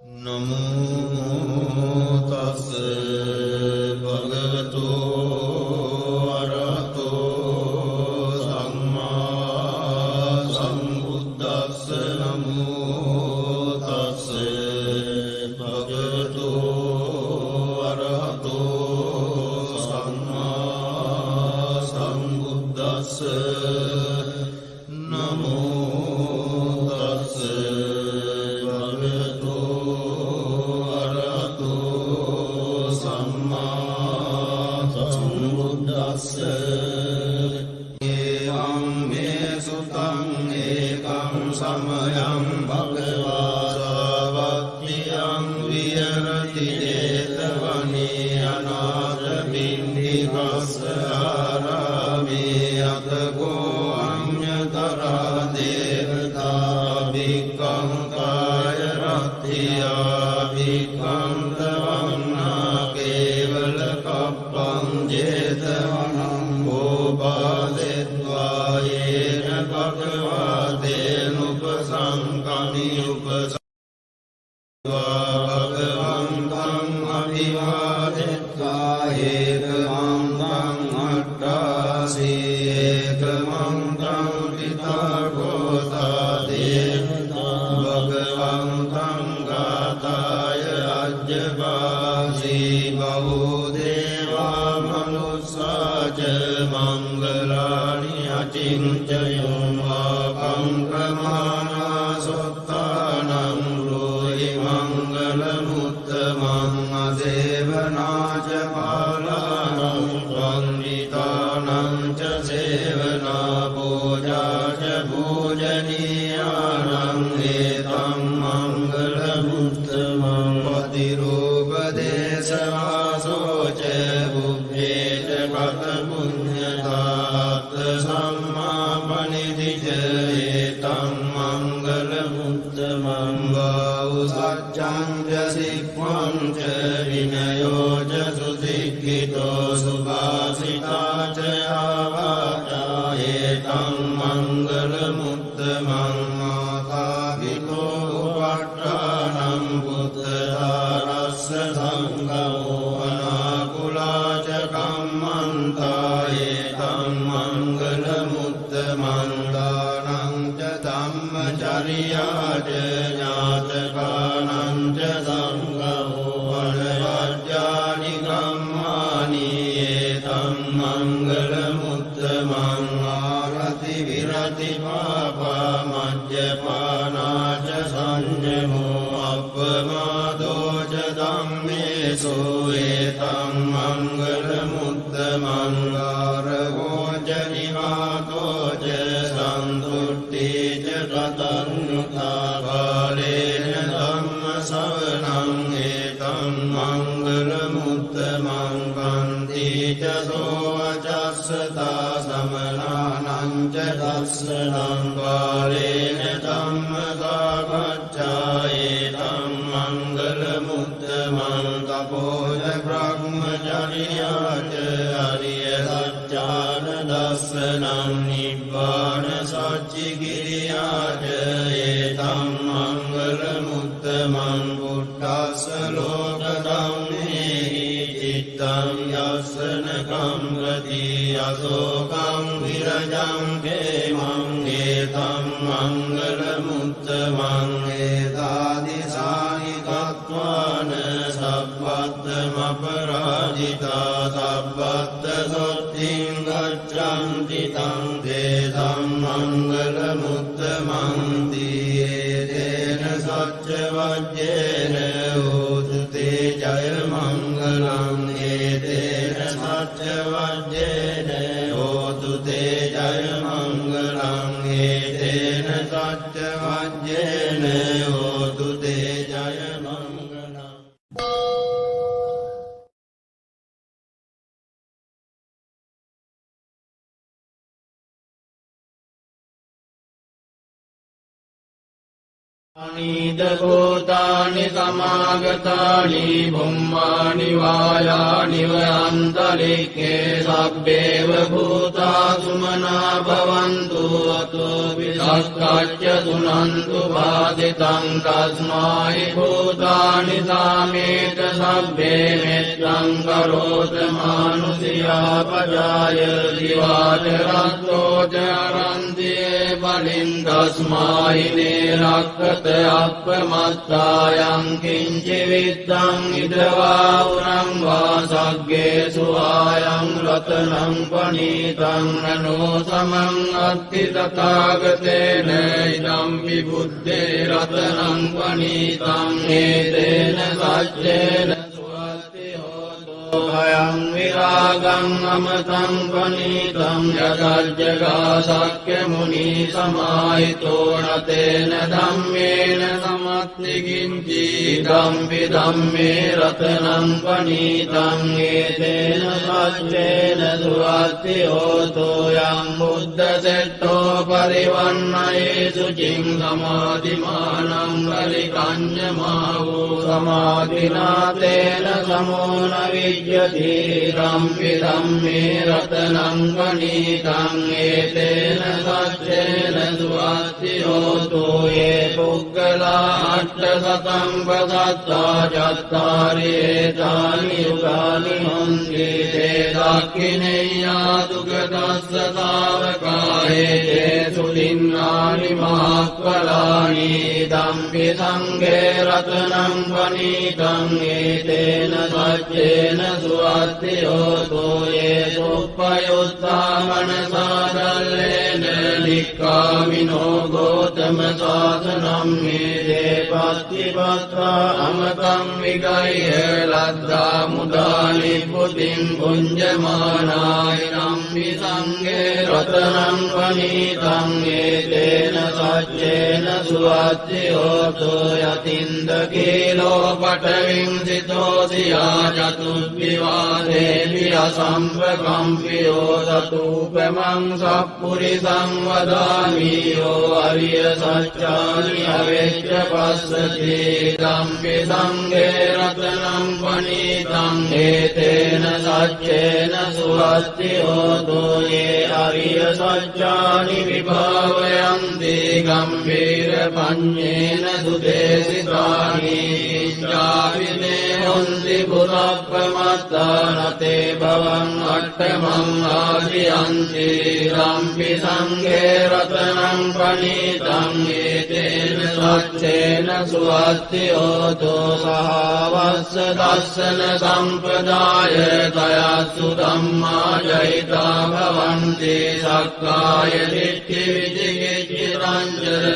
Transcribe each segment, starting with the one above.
නමෝ තස් භගවතු අරහතෝ සම්මා සම්බුද්දස්ස නමෝ තස් භගවතු අරහතෝ සම්මා සම්බුද්දස්ස නමෝ තස් समयं भगवासावक्तियं विहरति जेतवने अनाथपिण्डिकस्यारामे अतको अन्यतरा देवता भिक्खन्ताय रथिया भिक्खन्तवन्ना केवलकप्पं जेतवनं भोपादेत्वा येन भगवतेनुपसङ्कमि भगवन्तं अभिवादित्वा एकमन्तं अट्टासि एकमन्तं पितृगोता देवता भगवन्तं गाताय अज्जपासि बहुदेवा मनुष्या च मङ्गलानि अचिन्तयो प्रमाणा सुत्तानं ब्रूहि मङ्गलमुत्तमं असेवना च पालानं वन्दितानं च सेवना पूजा च पूजनीयानं एतं मङ्गलमुत्तमं पतिरूपदेशवासो च बुद्धे च कथपुण्यतात् सम्मापनिधि च एतं मङ्गलमुत्तमं बहुसज्जं च सिक्वं च विनयो च सुशिक्षितो सुभाषिता च आवाचा एतं मङ्गलमुत्तमं मातापितो उपट्टानं पुत्रदारस्य सङ्गमो अनाकुला च कम्मन्ता एतं मङ्गलमुत्तमं दानं च धम्मचर्या च ज्ञातकानं च सङ्गमो अनवद्यानि कर्माणि एतं मङ्गलमुत्तमं आरति विरति पापा मद्यपाना च संयमो अपमादो च धम्मेषु एतं मङ्गलमुत्तमं गारवो च निवातो च सन्तुष्टि च कतन्नुता बालेन धम्मश्रवणं एतं मङ्गलमुत्तमं वन्ति च सोऽवचस्सता समनानं च दर्शनं बालेन धम्मसागच्छा एतं मङ्गलमुत्तमं तपोज ब्रह्मचर्या च आर्यसत्यानदर्शनं निब्बाणसच्चिकिर्या च एतं मङ्गलमुत्तमं पुट्टस्सलोकधम्मे चित्तं यस्सनकं प्रति अशोकं विरजं क्षेमं एतं मङ्गलमुत्तमं एतादृशानि तत्त्वान् सब्बद्धमपराजिता सब्बद्धसुत्तिं गच्छन्ति तं तेषां मङ्गलमुत्तमं तेन सत्यवज्रेण होतु ते जयमङ्गलम् एतेन सत्यवज्रेण होतु ते जयमङ्गलम् एतेन सत्यवज्रेण होतु ते जयमङ्गलम्। අනීද භූතානි සමාගතානි බුම්මානි වායානි වයන්තරික්ඛේ සබ්බේව භූතා සුමනා භවන්තු අතෝ විසක්ඛච්ඡ සුනන්තු වාදිතං තස්මායි භූතානි සාමේත සබ්බේ මෙත්තං කරෝත මානුසියා පජාය දිවාච රත්තෝ චරන්තියේ බලින් තස්මායි නේරක්ඛ අප්පමත්තායං කිංචි විත්තං ඉදවා උරං වාසග්ගේසු ආයං රතනං පනීතං නනෝ සමං අත්ති තථාගතේන ඉදම් විබුද්ධේ රතනං පනීතං හේතේන සච්චේන සුවත්ති හෝතෝ භයං විරාගං අමතං පනීතං යදජ්ජගා සක්්‍ය මුනි සමාහිතෝ නතේන ධම්මේන සමත්ති කිංචි ධම්පි ධම්මේ රතනං පනීතං හේතේන සච්චේන සුවත්ති හෝතෝ යං බුද්ධ සෙට්ඨෝ පරිවන්නයේසු චින් සමාධිමානං පරිකඤ්ඤමාවෝ සමාධිනාතේන සමෝන විජ්ජති ධම්පි ධම්මේ රතනං පනීතං හේතේන සච්චේන සුවත්ති හෝතෝ යේ පුග්ගලා අට්ඨසතං පසත්තා චත්තාරි ඒතානි යුගානි හොන්ති තේ දක්ඛිනේයා දුගදස්ස තාවකායේ සුලින්නානි මහක්ඛලානි ධම්පි සංඝේ රතනං පනීතං හේතේන සච්චේන සුවත්ති හෝතෝ යේ සුප්පයුත්තා මනසාදල්ලේන නික්ඛාමිනෝ ගෝතම සාසනම් මේ පත්තිපත්තා අමතං විගය්‍ය ලද්දා මුදානි පුතින් පුඤ්ජමානාය නම්පි සංඝේ රතනං පනීතං හේතේන සච්චේන සුවත්ති හෝතෝ යතින්ද කීලෝ පඨවින් සිතෝසියා චතුබ්බිවාදේවි අසම්පකම්පියෝ සතූපමං සප්පුරිසං වදාමි යෝ අරිය සත්‍යානි අවෙච්ච පස්සති ධම්පි සංඝේ රතනං පනීතං හේතේන සච්චේන සුවත්ති හෝතෝ යේ අරිය සත්‍යානි විභාවයන්ති ගම්භීර පඤ්ඤේන සුදේසිතානි ඉච්ඡාවිනේ හොන්ති පුරප්පමත්තානතේ භවං අට්ඨමං ආදියන්ති ධම්පි සංඝේ රතනං පනීතං හේතේන සච්චේන සුවත්ති හෝතෝ සහවස්ස දස්සන සම්පදාය තයස්සු ධම්මා ජහිතා භවන්ති සක්කාය දිට්ඨි විචිකිච්ඡිතං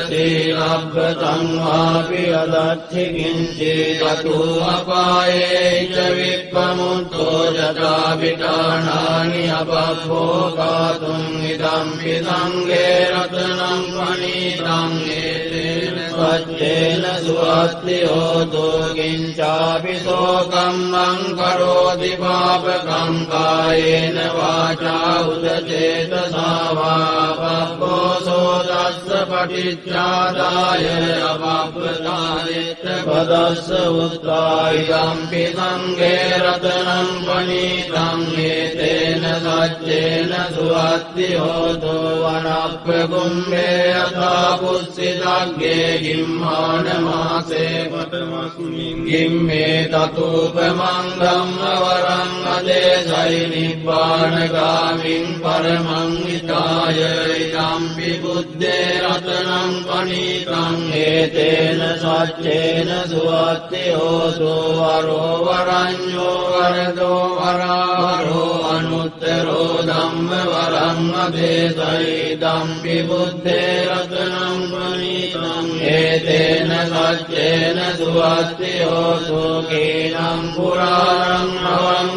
සීලබ්බතං වාපි අදච්චි කිංචි තතු අපායේ ච විප්පමුත්තෝ ජතා විඨානානි අපබ්බෝ කාතුං ඉදම්පි සංඝේ රතනං පනීතං හේතේන සච්චේන සුවත්ති හෝතෝ කිංචාපි සෝකම්මං කරෝති පාපකං කායේන වාචා උදචේතසා වා පබ්බෝ සෝතස්ස පටිච්චාදාය අපබ්බතානෙත්ත පදස්ස උත්තායි ධම්පි සංඝේ රතනං පනීතං හේතේන සච්චේන සුවත්ති හෝතෝ වනප්පකුම්භේ යථා පුස්සිතග්ගේ ගිම්මාන මාසේ පඨමස්මින් ගිම්මේ තතූපමං ධම්මවරං අදේසයි නිබ්බානගාමින් පරමං හිතාය ඉදම්පි බුද්දේ රතනං පනීතං හේතේන සච්චේන සුවත්ති හෝතෝ වරෝ වරඤ්ඤෝ වරදෝ වරාවරෝ අනුත්තරෝ ධම්ම වරං අදේසයි ධම්පි බුද්දේ රතනං පනීතං හේතේන සච්චේන සුවත්ති හෝතෝ කේනං පුරාණං අවං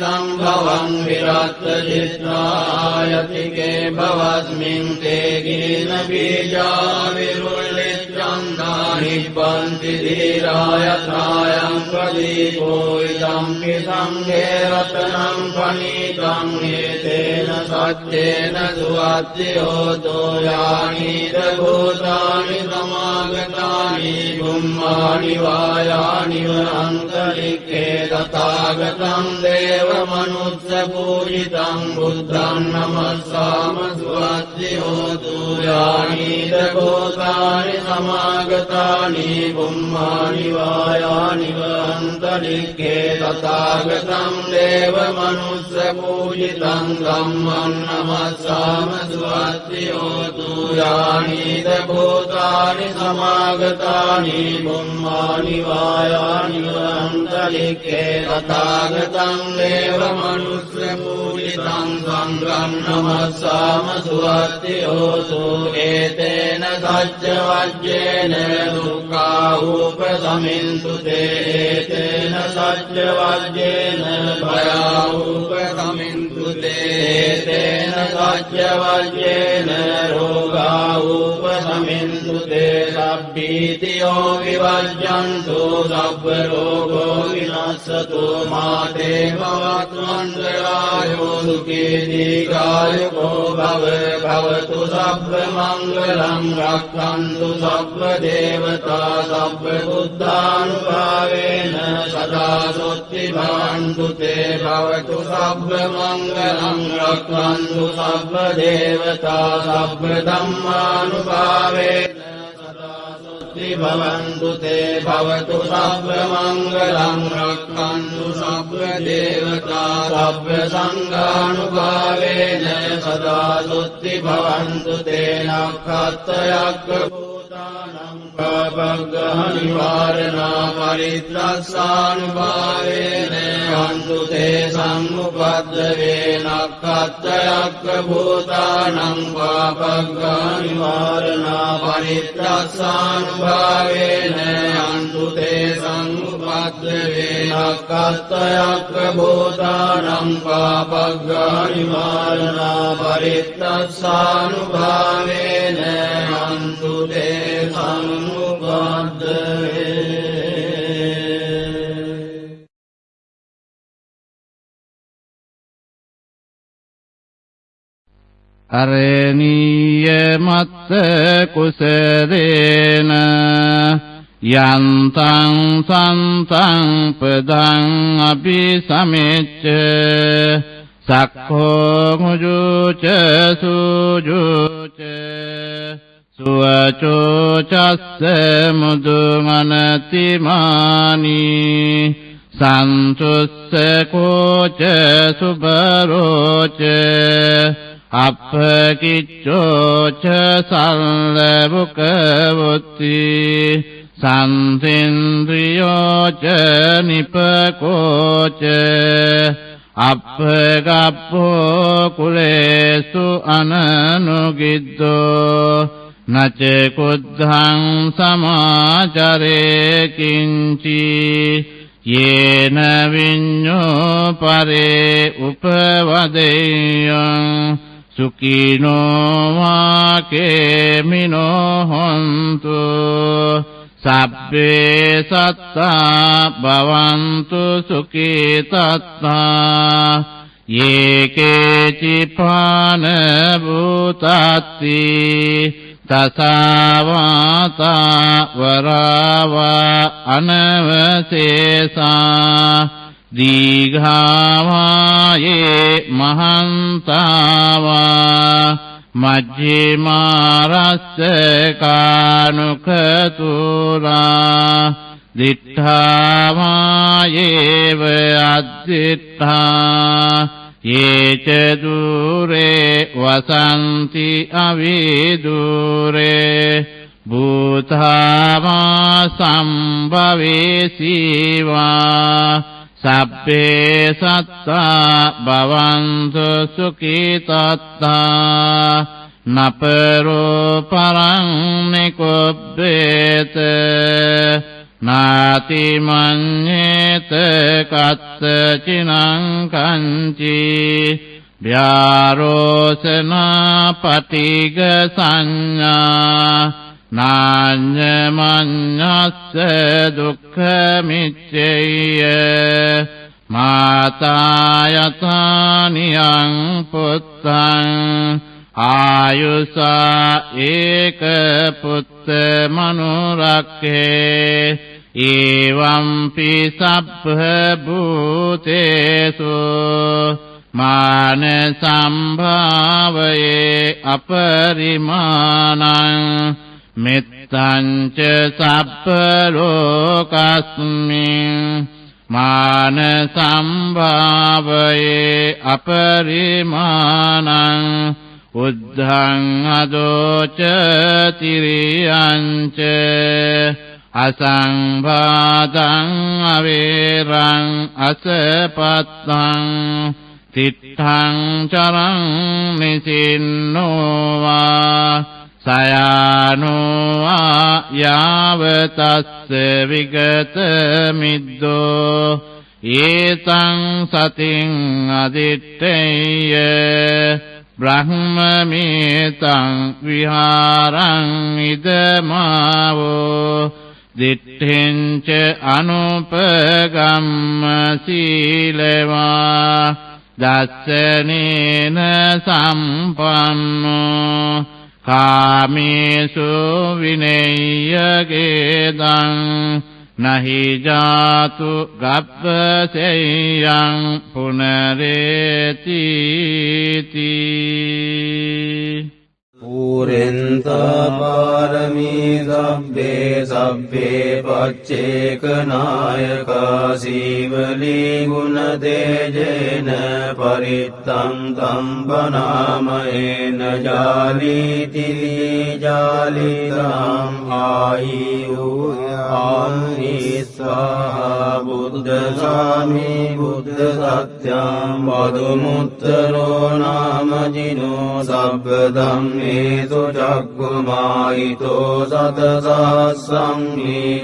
සම්භවං විරත් චිත්තායතිකේ භවස්මින් තේ ගින බීජා විරුල්ලිච්ඡන්දා නිබ්බන්ති ධීරාය ත්‍රායං පදීපෝ ඉදම්පි සංඝේ රතනං පනිතං ඒතේන සච්චේන සුවත්ති හෝතෝ යානිද භූතානි සමාගතානි බුම්මානි වායානි වනන්තරික්ඛේ තථාගතං දේව මනුස්ස පූජිතං බුද්ධං නමස්සාම සුවත්ති හෝතු යානිද භූතානි සමාගතානි බුම්මානි වායානි වනන්තරික්ඛේ තථාගතං දේව මනුස්ස පූජිතං ධම්මං නමස්සාම සුවත්ති හෝතු යානිද භූතානි සමාගතානි බුම්මානි වායානි වනන්තරික්ඛේ තථාගතං දේව මනුස්ස පූජිතං සංඝං නමස්සාම සුවත්ති හෝතු ඒතේන සච්ච වජ්ජේන දුක්ඛා උපසමින්තු තේතේන සච්ච වජ්ජේන භයා උපසමින්තු තේතේන සච්ච වජ්ජේන රෝගා උපසමින්තු තේ සබ්බීතියෝ විවජ්ජන්තු සබ්බ රෝගෝ විනාශතු මාතේ භවත්වන්දරායෝ සුඛී දීඝායුකෝ භව භවතු සබ්බ මංගලං රක්ඛන්තු සබ්බ දේවතා සබ්බ බුද්ධානුභාවේන සදා සොත්ති භවන්තු තේ භවතු සබ්බ මංගලං රක්ඛන්තු සබ්බ දේවතා සබ්බ ධම්මානුභාවේන භවන්තු තේ භවතු සබ්බ මංගලං රක්ඛන්තු සබ්බ දේවතා සබ්බ සංඝානුභාවේන සදා සොත්ති භවන්තු තේ නක්ඛත්තයක්ඛ භූතානං පාපග්ගහ නිවාරණා පරිත්‍රස්සානුභාවේන අන්තු තේ සම්මුපද්දවේ නක්ඛත්තයක්ඛ භූතානං පාපග්ගහ නිවාරණා පරිත්‍රස්සානුභාවේන අන්තු තේ සම්මුපද්දවේ නක්ඛත්තයක්ඛ භූතානං පාපග්ගහ නිවාරණා පරිත්‍රස්සානුභාවේන අන්තු තේ අරණීය මත්ත කුසලේන යන්තං සන්තං පදං අபிසමෙච්ච සක්ඛෝ මුජුච සුජුච සුවචෝ චස්ස මුදුමනතිමානි සන්තුස්ස කෝච සුබරෝච අප්පකිච්ඡෝච සල්ලබුකවොත්ති සම්තින්ද්‍රියෝච නිපකෝච අප්පගප්පෝ කුලේසු අනනුගිද්දෝ නච කුද්ධං සමාචරේ කිංචි යේන විඤ්ඤෝ පරේ උපවදෙයං සුඛිනෝ වාකේමිනෝ හොන්තු සබ්බේ සත්තා භවන්තු සුඛිතත්තා යේකේචි පාන භූතත්ති තසාවාතා වරාවා අනවසේසා දීඝාවායේ මහන්තාවා මජ්ජිමාරස්ස කානුකතුරා දිඨාවායේව අද්දිඨා යේච දුරේ වසන්ති අවිදුරේ භූතාවා සම්භවේසීවා සබ්බේ සත්තා භවන්තු සුඛිතත්තා නපරෝ පරං නිකුබ්බේත නාති මඤ්ඤේත කත්ත චිනං කංචි ව්‍යාරෝසනා පටිග සංඥා නාඤ්ඤමඤ්ඤස්ස දුක්ඛමිච්ඡේය මාතායතානියං පුත්තං ආයුසා ඒක පුත්ත මනුරක්ඛේ එවම්පි සබ්බ භූතේසු මාන සම්භාවයේ අපරිමාණං මෙත්තං ච සබ්බ ලෝකස්මින් මාන සම්භාවයේ අපරිමාණං උද්ධං අදෝච තිරියං ච අසංභාදං අවේරං අසපත්තං තිත්තං චරං නිසින්නෝවා සයානෝවා යාවතස්ස විගත මිද්දෝ ඒතං සතින් අදිත්තේය බ්‍රහ්මමේතං විහාරං ඉදමාවෝ දිට්ඨින්ච අනුපගම්ම සීලවා දස්සනේන සම්පන්නෝ කාමේසු විනේයගේදං නහි ජාතු ගබ්බසෙයං පුනරේතිති පුරෙන්ත පාරමී සබ්බේ සබ්බේ පච්චේකනායකා සීවලී ගුණ තේජේන පරිත්තං තම්බනාමයේන ජාලීති ජාලිතං ආයු ආනිස්වා බුද්ධ සාමි බුද්ධ සත්‍යං වදුමුත්තරෝ නාමජිනෝ සබ්බ ධම්මේසු චක්ඛුමායිතෝ සතසස්සං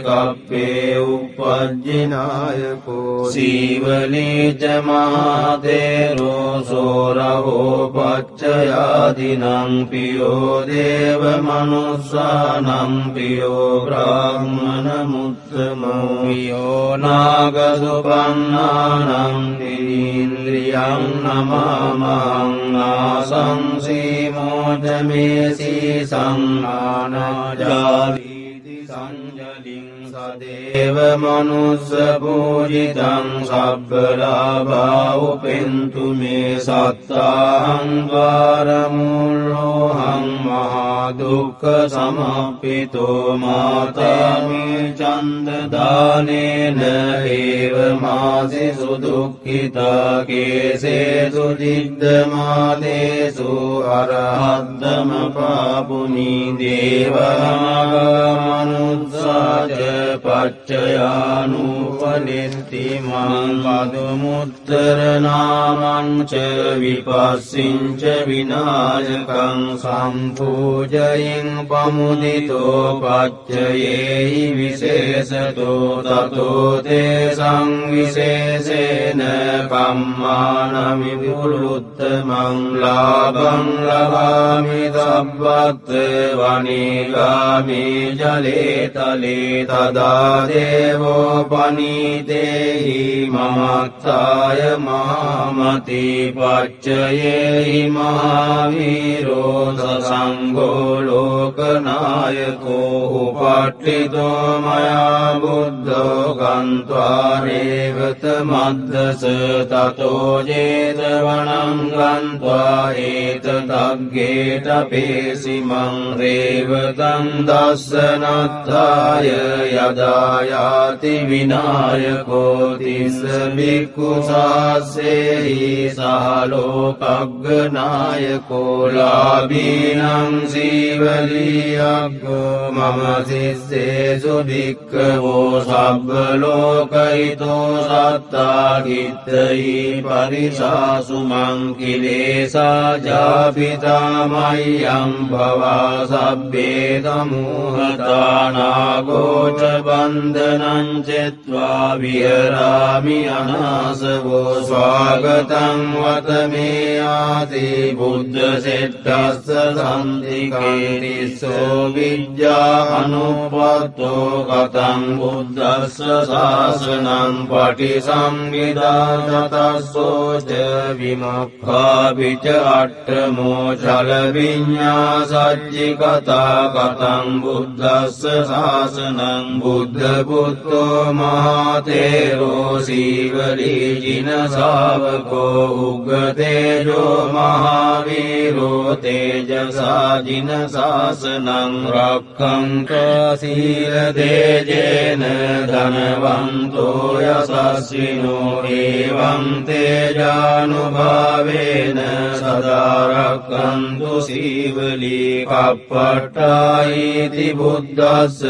කප්පේ උපජ්ජිනායකෝ සීවලී ච මහතේරෝ සෝරවෝ පච්චයාදිනං පියෝ දේව මනුස්සානං පියෝ බ්‍රාහ්මන මුත්තමෝ පියෝ නාග සුපන්නානං ඉන්ද්‍රියං නමාමං නාසං සීමෝජමේසි සංනානජාලීති සංජලින් සදේව මනුස්ස පූජිතං සබ්බලාභා උපෙන්තු මේ සත්තාහං ද්වාරමූලෝහං මහා දුක්ඛ සමප්පිතෝ මාතාමේ චන්ද දානේන ඒව මාසි සුදුක්ඛිතා කේසේසු දිද්දමාදේසු අරහද්දම පාපුනි දේවාගමනුස්සාච පච්චයානුපනිත්ති මං පදුමුත්තර නාමං ච විපස්සිං ච විනායකං සම්පූජයින් පමුදිතෝ පච්චයේහි විශේෂතෝ තතෝ තේ සංවිශේෂේන කම්මානමි පුරුත්තමං ලාභං ලබාමි සබ්බත් වනිගාමි ජලේ තලේ තදා දේවෝ පනීතේහි මමත්තාය මාමති පච්චයේහි මහාවීරෝ සංඝෝ ලෝකනායකෝ උපට්ඨිතෝ මයා බුද්ධෝ ගන්්වා රේවත මද්දස තතෝ ජේතවනං ගන්්වා ඒතදග්ගේට පේසිමං රේවතං දස්සනත්තාය යදායාති විනායකෝ තිස්ස බික්ඛු සාසේහි සහලෝකග්ගනායකෝ ලාභීනං සීවලියග්ගෝ මම සිස්සේසු භික්ඛවෝ සබ්බ ලෝකහිතෝ සත්තා කිත්තයි පරිසාසු මං කිලේසා ජාපිතා මය්‍යං භවා සබ්බේ සමුහතානං අනාගෝච බන්ධනං චෙත්වා විහරාමි අනාසවෝ ස්වාගතං වතමේ ආති බුද්ධ සෙට්ටස්ස සම්තිකේ තිස්සෝ විජ්ජා අනුප්පත්තෝ කතං බුද්දස්ස ශාසනං පටිසංවිදා තතස්සෝච විමුක්ඛා විච අට්ඨමෝ චල විඤ්ඤා සච්චි කතා කතං බුද්දස්ස ශාසනං බුද්ධ පුත්තෝ මහතේරෝ සීවලී ජින ශාවකෝ උග්ගතේජෝ මහාවීරෝ තේජසා ජින ශාසනං රක්ඛන්තෝ සීල තේජේන ධනවන්තෝ යසස්විනෝ එවං තේජානුභාවේන සදා රක්ඛන්තු සීවලී කප්පට්ඨායිති බුද්දස්ස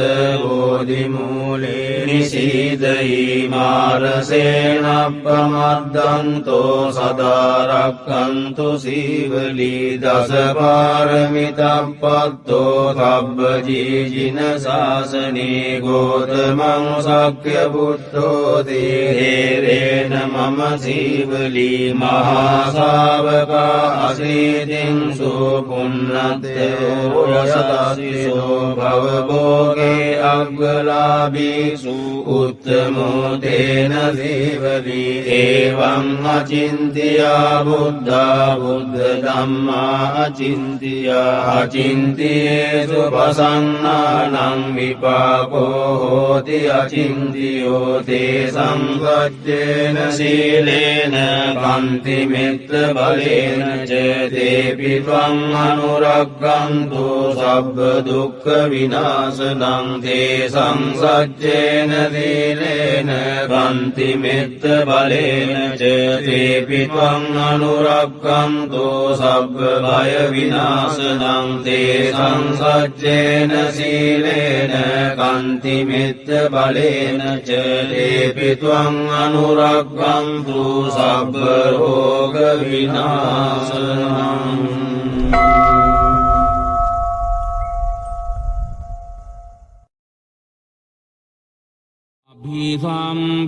බෝධිමූලේ නිසීදයි මාරසේනප්පමද්දන්තෝ සදා රක්ඛන්තු සීවලී දස පාරමිතප්පත්තෝ සබ්බ ජීජින ශාසනේ ගෝතමං සක්්‍ය පුත්තෝ තේරේන මම සීවලී මහා ශාවකා අසීතින් සුපුන්නත්තෝ යසදස්සිසෝ භවභෝගේ අග්ගලාභීසු උත්තමෝ තේන සීවලී එවං අචින්තියා බුද්ධා බුද්ධ ධම්මා අචින්තියා අචින්තියේසු පසන්නානං විපාකෝ හෝති අචින්තියෝ තේ සංගච්ඡේන සීලේන කන්ති මෙත්ත බලේන ච තේපි ත්වං අනුරග්ගන්තු සබ්බ දුක්ඛ විනාශනං තේ සංසච්ඡේන සීලේන කන්ති මෙත්ත බලේන ච තේපි ත්වං අනුරග්ගන්තු සබ්බ බය විනාශනං තේ සංසච්ඡේන සීලේන කන්ති මෙත්ත බලේන ච තේපි ත්වං අනුරග්ගන්තු සබ්බ රෝග විනාශනං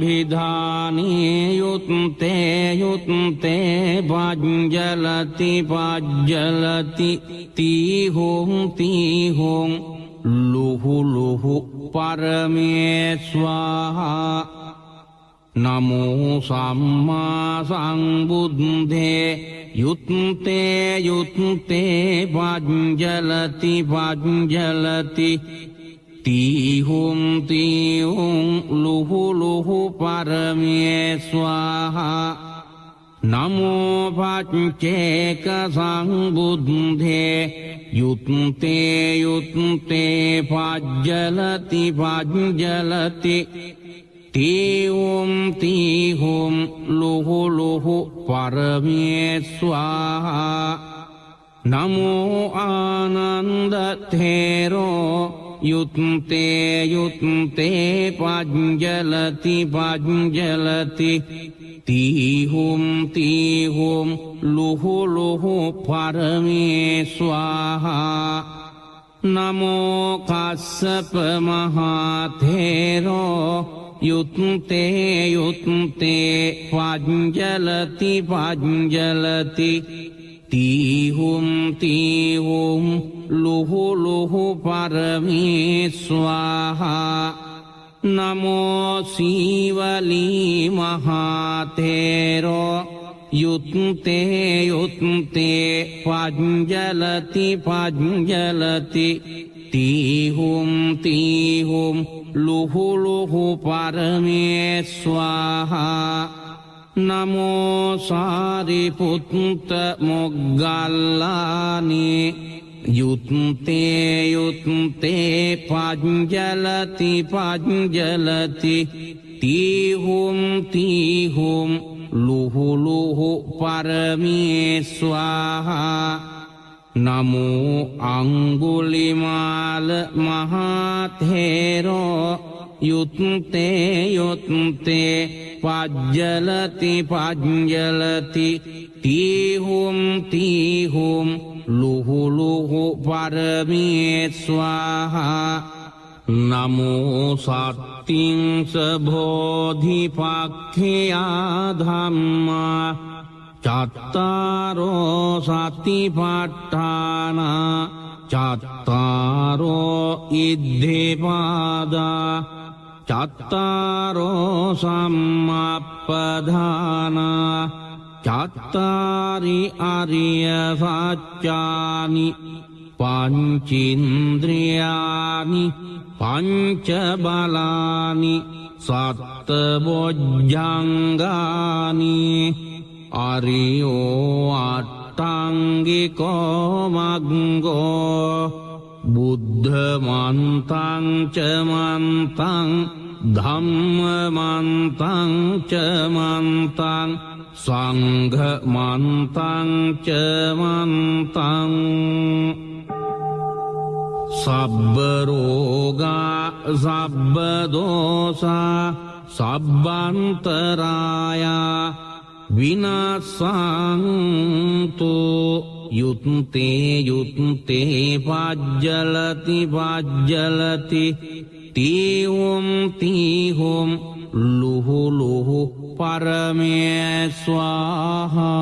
අභිසම්භිධානේ යුත්තේ පජ්ජලති පජ්ජලති තීහොං ලුහු ලුහු පරමේස්වාහා නමෝ සම්මා සංබුද්ධේ යුත්තේ පජ්ජලති පජ්ජලති තීහුම් ලුහු ලුහු පරමේස්වාහා නමෝ පච්චේක සංබුද්ධේ යුත්තේ පජ්ජලති පජ්ජලති තීහුම් ලුහු ලුහු පරමේස්වාහා නමෝ ආනන්ද තේරෝ යුත්තේ පජ්ජලති පජ්ජලති තීහුම් ලුහු ලුහු පරමේස්වාහා නමෝ කස්සප මහතේරෝ යුත්තේ පජ්ජලති පජ්ජලති තීහුම් ලුහු ලුහු පරමේස්වාහා නමෝ සීවලී මහතේරෝ යුත්තේ පජ්ජලති පජ්ජලති තීහුම් ලුහු ලුහු පරමේස්වාහා නමෝ සාරිපුත්ත මොග්ගල්ලානේ යුත්තේ පජ්ජලති පජ්ජලති තීහුම් ලුහු ලුහු පරමේස්වාහා නමෝ අංගුලිමාල මහතේරෝ යුත්තේ පජ්ජලති පජ්ජලති තීහුම් ලුහු ලුහු පරමේස්වාහා නමෝ සත්තිංස බෝධිපක්ඛයා ධම්මා චත්තාරෝ සතිපට්ඨාන චත්තාරෝ ඉද්ධිපාදා චත්තාරෝ සම්මප්පදාන චත්තාරි අරිය සත්‍යානි පංචින්ද්‍රියානි පංච බලානි සත්ත බොජ්ජංගානි අරියෝ අට්ටංගිකෝ මග්ගෝ බුද්ධ මන්තං ච මන්තං ධම්ම මන්තං ච මන්තං සංඝ මන්තං ච මන්තං සබ්බ රෝගා සබ්බ දෝසා සබ්බන්තරායා විනාසන්තු යුත්තේ යුත්තේ පජ්ජලති පජ්ජලති තීහුම් තීහුම් ලුහු ලුහු පරමේ ස්වාහා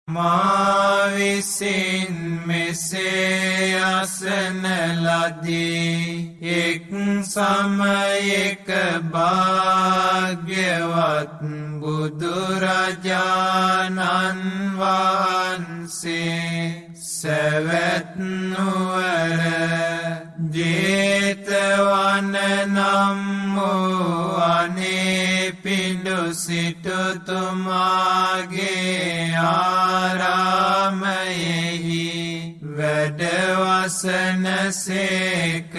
මා විසින් මෙසේ අසන ලදී එක් සමයක භාග්‍යවත් බුදුරජාණන් වහන්සේ සැවැත් නුවර ජේතවන නම් වූ අනේපිඬු සිටුතුමාගේ ආරාමයෙහි වැඩවසන සේක.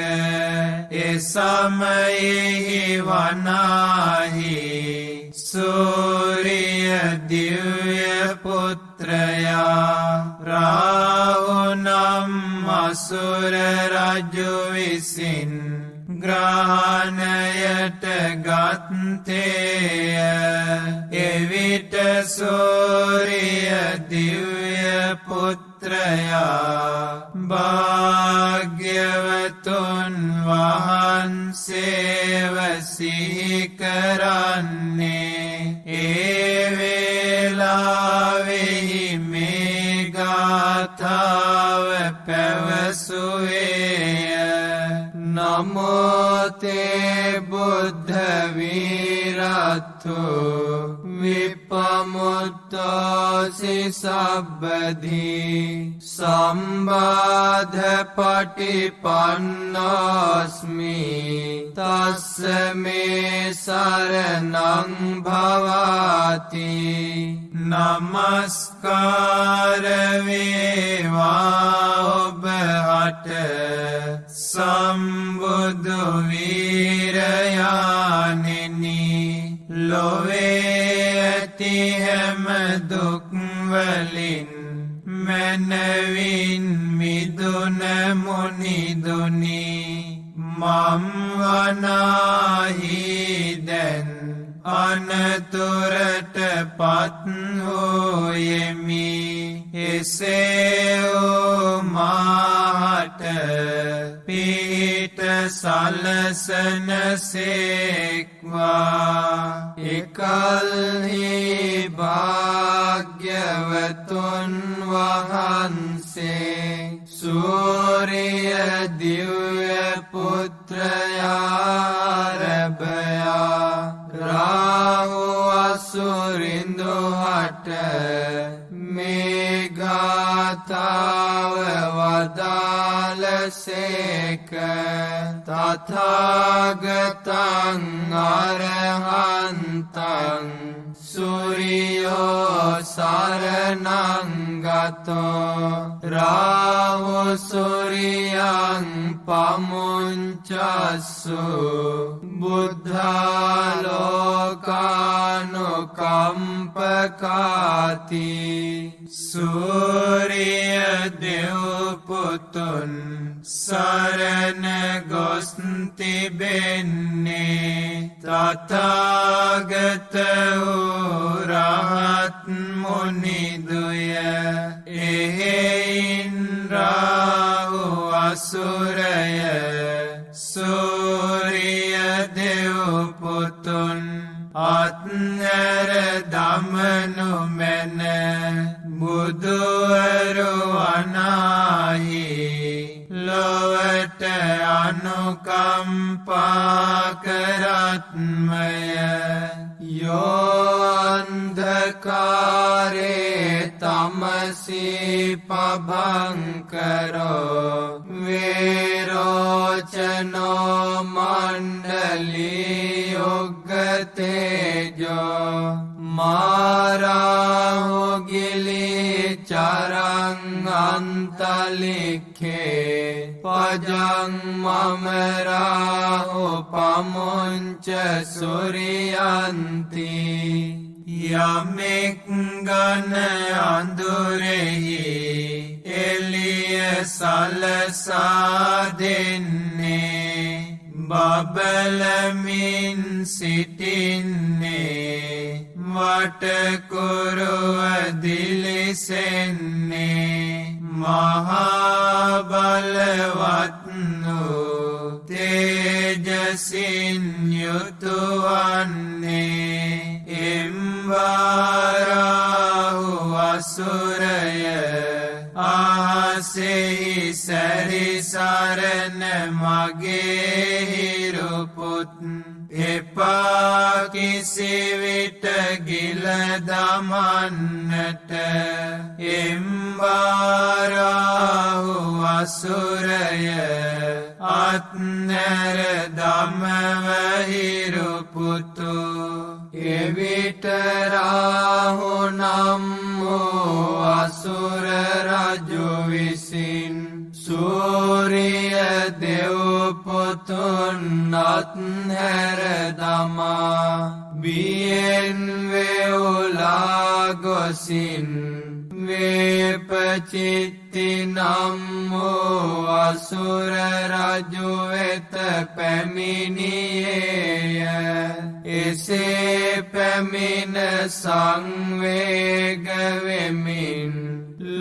එසමයෙහි වනාහි සූරිය දිව්‍ය පුත්‍රයා රාහු නම් අසුර රජු විසින් ග්‍රහණයට ගත්තේය. එවිට සූරිය දිව්‍ය පුත්‍රයා භාග්‍යවතුන් වහන්සේව සිහි කරන්නේ ඒ වේලාවෙහි මේ ගාථාව පැවසුවේය. නමෝ තේ බුද්ධ වීරත්තු විපමුත්තෝසි සබ්බදී සම්බාධ පටිපන්නෝස්මි තස්ස මේ සරණං භවාති. නමස්කාර වේවා ඔබට සම්බුදු වීරයාණෙනි. ලොවේ ඇති හැම දුක් වලින් මැනවින් මිදුන මුනිදුනි. මම් වනාහි දැන් අනතුරට පත් හෝයෙමි. එසේ වූ මාහට පිහිට සලසන සේක්වා. එකල්හි භාග්‍යවතුන් වහන්සේ සූරිය දිව්‍ය පුත්‍රයාරභයා රාහු අසුරින්දු හට මේ ගාථාව වදාළසේක. තථාගතං අරහන්තං සූරියෝ සරණං ගතෝ. රාහු සූරියං පමුංචස්සු බුද්ධාලෝකානුකම්පකාති. සූරිය දෙව් පුතුන් සරණ ගොස් තිබෙන්නේ තථාගත වූ රහත් මුනිදුය එහෙයින් රාහු අසුරය සූරිය දෙව් පුතුන් අත්හැර දමනු මැන බුදුවරු අනාහි ලොවට අනුකම්පා කරත්මය යෝ අන්ධකාරේ තමසී පභංකරෝ වේරෝචනෝ මණ්ඩලී යොග්ගතේජෝ මාරාහු ගිලී චරං අන්තලික්ඛේ පජං මමරාහු පමුංච සුරියන්ති යමෙක් ගන අඳුරෙහි එළිය සලසා දෙන්නේ බබලමින් සිටින්නේ වටකුරුව දිලිසෙන්නේ මහා බලවත් වූ තේජසින් යුතු වන්නේ එම්බාරාහු අසුරය ආසෙහි සැරිසරන මගේ හිරුපුත් එපා කිසිවිට ගිල දමන්නට එම්බාරාහු අසුරය අත්හැර දමව හිරුපුතු එවිට රාහු නම් වූ අසුර රජු විසින් සූරිය දෙව් පුතුන් අත්හැර දමා බියෙන් වෙවුලා ගොසින් වේපචිත්ති නම් වූ අසුර රජු වෙත පැමිණියේය එසේ පැමිණ සංවේග වෙමින්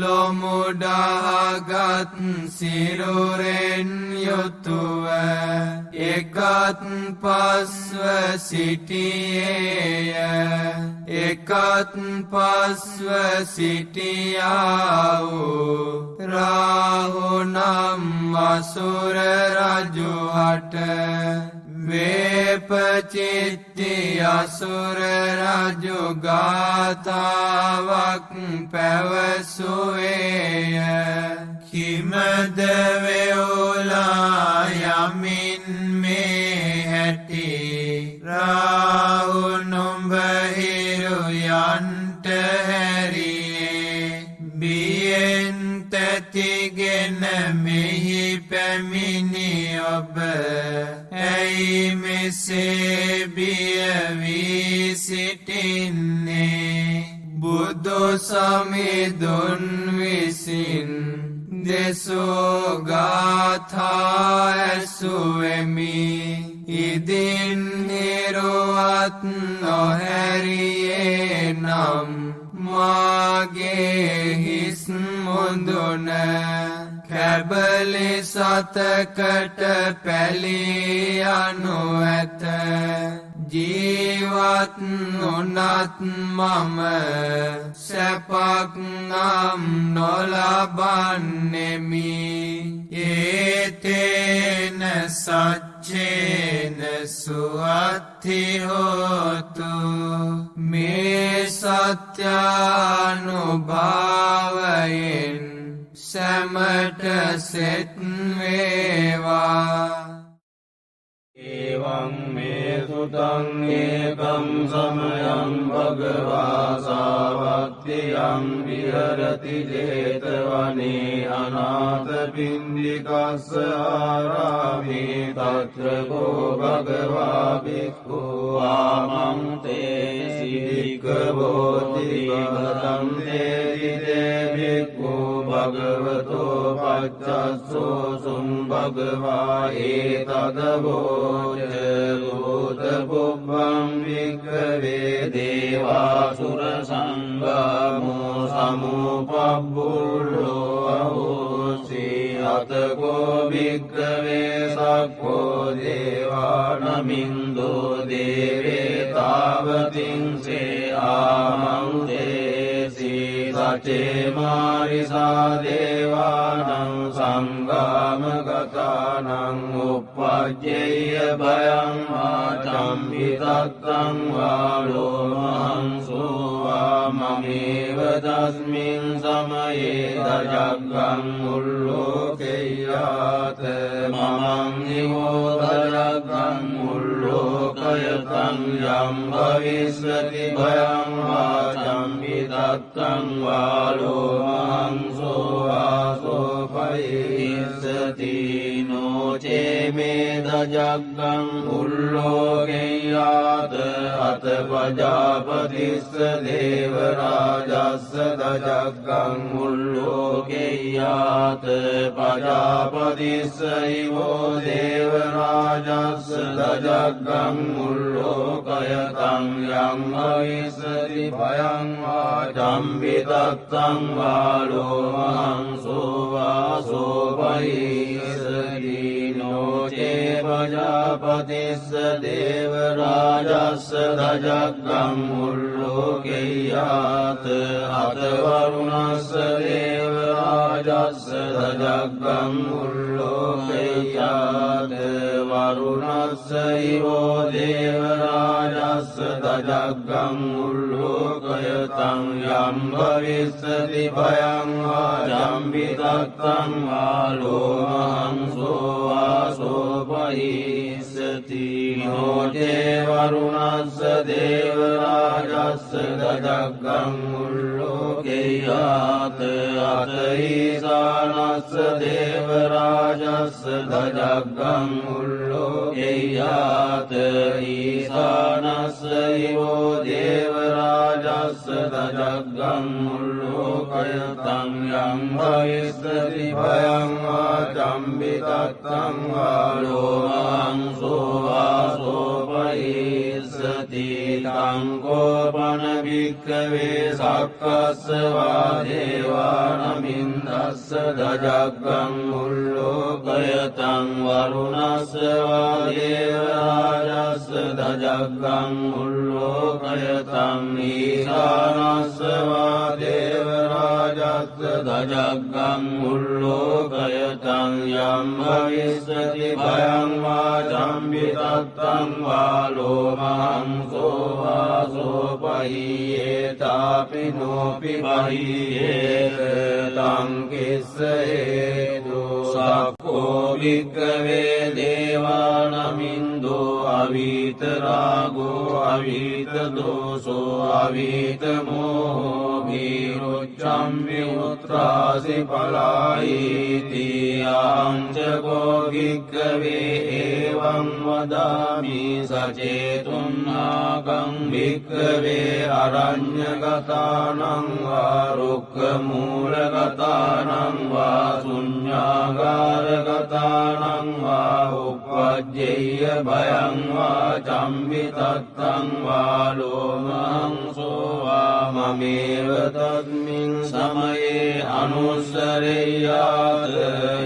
ලොමුඩාගත් සිරුරෙන් යුතුව එකත් පස්ව සිටියේය එකත් පස්ව සිටියා වූ රාහු නම් අසුර රජු හට වේපචිත්ති අසුර රජු ගාථාවක් පැවසුවේය කිමද වෙවුලා යමින් මේ හැටි රාහු නුඹ හිරු යන්ට හැරියේ බියෙන් තැතිගෙන මෙහි පැමිණි ඔබ ඇයි මෙසේ බිය වී සිටින්නේ බුදු සමිඳුන් විසින් දෙසෝ ගාථා ඇසුවෙමි ඉදින් හිරුවත් නොහැරියේ නම් මාගේ හිස් මුදුන කැබලි සතකට පැලී යනු ඇත ජීවත් වුණත් මම සැපක් නම් නොලබන්නෙමි ඒතේන සච්චේන සුවත්ති හෝතු මේ සත්‍යානුභාවයෙන් සැමට සෙත් වේවා එවං මේ සුතං ඒකං සමයං භගවා සාවත්තියං විහරති 제තවනේ අනාථ පින්ඩිකස්ස ආරාමේ තත්‍ර කෝ භගවා භික්ඛු ආමං තේ සිද්ධිකවෝති භගතං තේ භික්ඛු භගවතෝ පච්චස්සෝ සුං භගවා ඒතදවෝච භූත පුබ්බං වික්ඛවේ දේවාසුර සංගමෝ සමුපබ්බුල්ලෝ අහෝසි අතකෝ භික්ඛවේ සක්ඛෝ දේවානමින්දෝ දේවේ තාවතින්සේ ආමන්තේසි සචේ මාරිසා දේවානං සංගාමගතානං උප්පජ්ජේය භයං ආචම්මි තත්තං වාලෝ මහංසෝ වාමමේව තස්මින් සමයේ දජග්ගං උල්ලෝකෙය්‍යාත මමං හිවෝ දජග්ගං උල්ලෝකයතං යම් භවිස්සති භයං ආචම්මි තත්තං වාලෝ මහංසෝ ආසෝ පරිස්සති නොචේ මේ දජග්ගං උල්ලෝකෙය්‍යාත අත පජාපතිස්ස දේව රාජස්ස දජග්ගං උල්ලෝකෙය්‍යාත පජාපතිස්ස ඉවෝ දේව රාජස්ස දජග්ගං උල්ලෝකයතං යං අවිස්සති භයං වාචම්බි තත්තං වාලෝ මහංසෝ වාසෝ පරිස්සති නොචේ පජාපතිස්ස දේව රාජස්ස දජග්ගං උල්ලෝකෙය්‍යාත අත වරුණස්ස දේව රාජස්ස දජග්ගං උල්ලෝකෙය්‍යාත වරුණස්ස ඉවෝ දේව රාජස්ස දජග්ගං උල්ලෝකයතං යම් භවිස්සති භයං ආචම්බි තත්තං වාලෝ මහංසෝ වාසෝ පරිස්සති නොචේ වරුණස්ස දේව රාජස්ස දජග්ගං උල්ලෝකෙය්‍යාත අත ඊසානස්ස දේව රාජස්ස දජග්ගං උල්ලෝකෙය්‍යාත ඊසානස්ස ඉවෝ දේව රාජස්ස දජග්ගං උල්ලෝකයතං යං භවිස්සති භයං ආචම්බි තත්තං වාලෝ මහංසෝ වාසෝ පරිස්සති තං කෝපන භික්ඛවේ සක්කස්ස වා දේවානමින්දස්ස දජග්ගං උල්ලෝකයතං වරුණස්ස වා දේව රාජස්ස දජග්ගං උල්ලෝකයතං ඊසානස්ස වා දේව රාජස්ස දජග්ගං උල්ලෝකයතං යම් භවිස්සති භයං වාචම්බි තත්තං වාලෝ මහංසෝ වාසෝ පහියේතාපි නෝපි බහියේත තං කිස්ස හේතු සක්ඛෝ භික්ඛවේ දේවානමින්දෝ අවීත රාගෝ අවීත දෝසෝ අවීත මෝහෝ භීරුච්ඡම්මි උත්‍රාසි පලායිති ආංචකෝ භික්ඛවේ එවං වදාමි සචේතුන්නාගං භික්ඛවේ අරඤ්ඤගතානං වා රුක්ඛමූලගතානං වා ශුඤ්ඤාගාරගතානං වා උප්පජ්ජේය භයං වා චම්බි තත්තං වාලෝ මහංසෝ වාමමේව තස්මින් සමයේ අනුස්සරෙය්‍යාත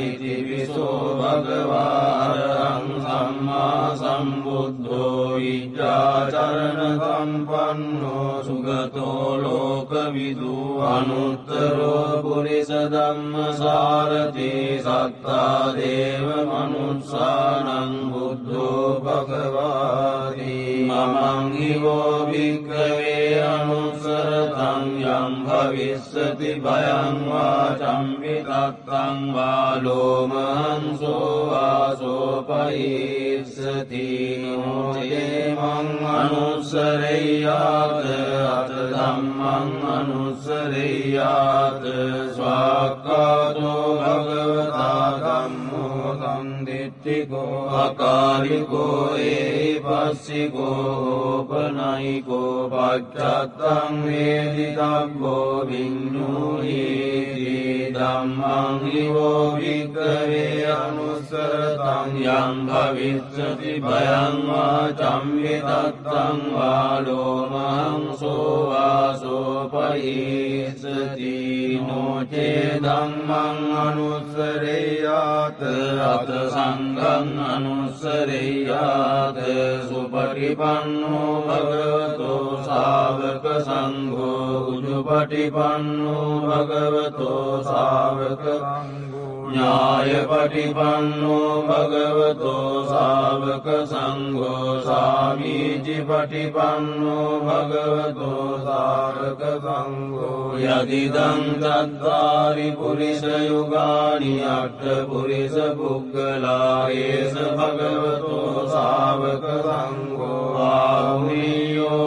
ඉතිවිසෝ භගවා අරහං සම්මා සම්බුද්ධෝ විජ්ජාචරණ සම්පන්නෝ සුගතෝ ලෝකවිදු අනුත්තරෝ පුරිස ධම්මසාරති සත්තා දේව මනුස්සානං බුද්ධෝ භගවාති මමං හිවෝ භික්ඛවේ අනුස්සරතං යම් භවිස්සති භයං වාචම්මි තත්තං වාලෝ මහංසෝ වාසෝ පරිස්සති නොචේ මං අනුස්සරෙය්‍යාත අත ධම්මං අනුස්සරෙය්‍යාත ස්වාක්ඛාතෝ භගවතා ධම්මෝ සම්දිට්ඨිකෝ අකාලිකෝ ඒපස්සිකෝ ඕපනයිකෝ පච්චත්තං වේදිතබ්බෝ විඤ්ඤුහි ධම්මං හිවෝ භික්ඛවේ අනුස්සර යම් භවිස්සති භයං වා චම්විතත්තං වා ලෝමහං සෝවාසෝපහිස්සති නොචේ ධම්මං අනුස්සරේයාත අත සංඝං අනුස්සරේයාත සුපටිපන්නෝ භගවතෝ ශාවක සංඝෝ උජුපටිපන්නෝ භගවතෝ ශාවක ඥායපටිපන්නෝ භගවතෝ ශාවක සංඝෝ සාමීචි පටිපන්නෝ භගවතෝ ශාවක සංඝෝ යදිදං තත්තාරි පුරිස යුගානි අට්ඨ පුරිස පුග්ගලා ඒස භගවතෝ ශාවක සංඝෝ ආහුනීයෝ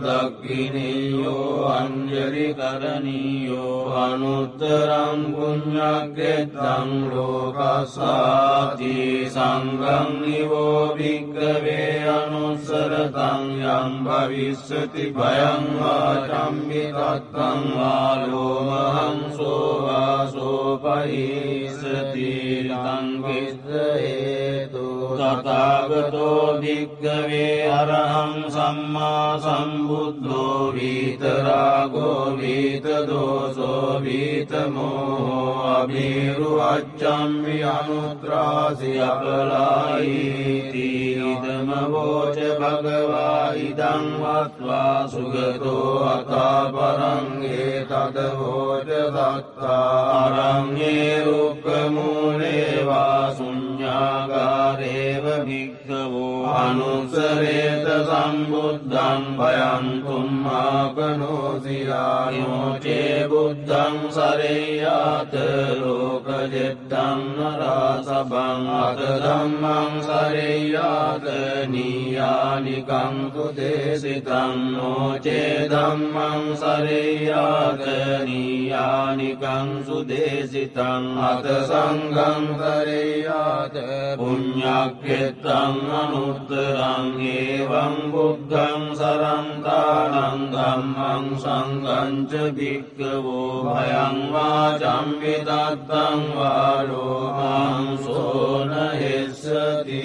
දක්ඛිනීයෝ අංජලි කරණීයෝ අනුත්තරං පුඤ්ඤග්ගෙත්තං ලෝකස්සාති සංඝං නිවෝ භික්ඛවේ අනුස්සරතං යම් භවිස්සති භයං වා චම්මිතත්තං වා ලෝමහං සෝවාසෝපහිස්සති තං කිස්ස හේතු තථාගතෝ භික්ඛවේ අරහං සම්මා සම්බුද්ධෝ විතරාගෝ විතදෝසෝ විතමෝ අභිරු අච්ඡම්මි අනුත්‍රාසි අපලායිති ඉදම වෝච භගවා ඉදං වත්වා සුගතෝ අතාපරං ඒතද වෝච සත්තා අරඤ්ඤේ රුක්ඛ මූලේ වා ශුඤ්ඤාගාරේව භික්ඛවෝ අනුස්සරේත සම්බුද්ධං භයං තුම්මාකනෝසියා යෝචේ බුද්ධං සරේයාත ලෝකජෙත්තං නරාසබං අත ධම්මං සරේයාත නීයානිකං සුදේසිතං නොචේ ධම්මං සරේයාත නීයානිකං සුදේසිතං අත සංඝං සරේයාත පුඤ්ඤක්ඛෙත්තං අනුත්තරං ඒවං බුද්ධං සරන්තානං ධම්මං සංඝං ච භික්ඛවෝ භයං වා චම්මිතත්තං වා ලෝමං සෝන හෙස්සති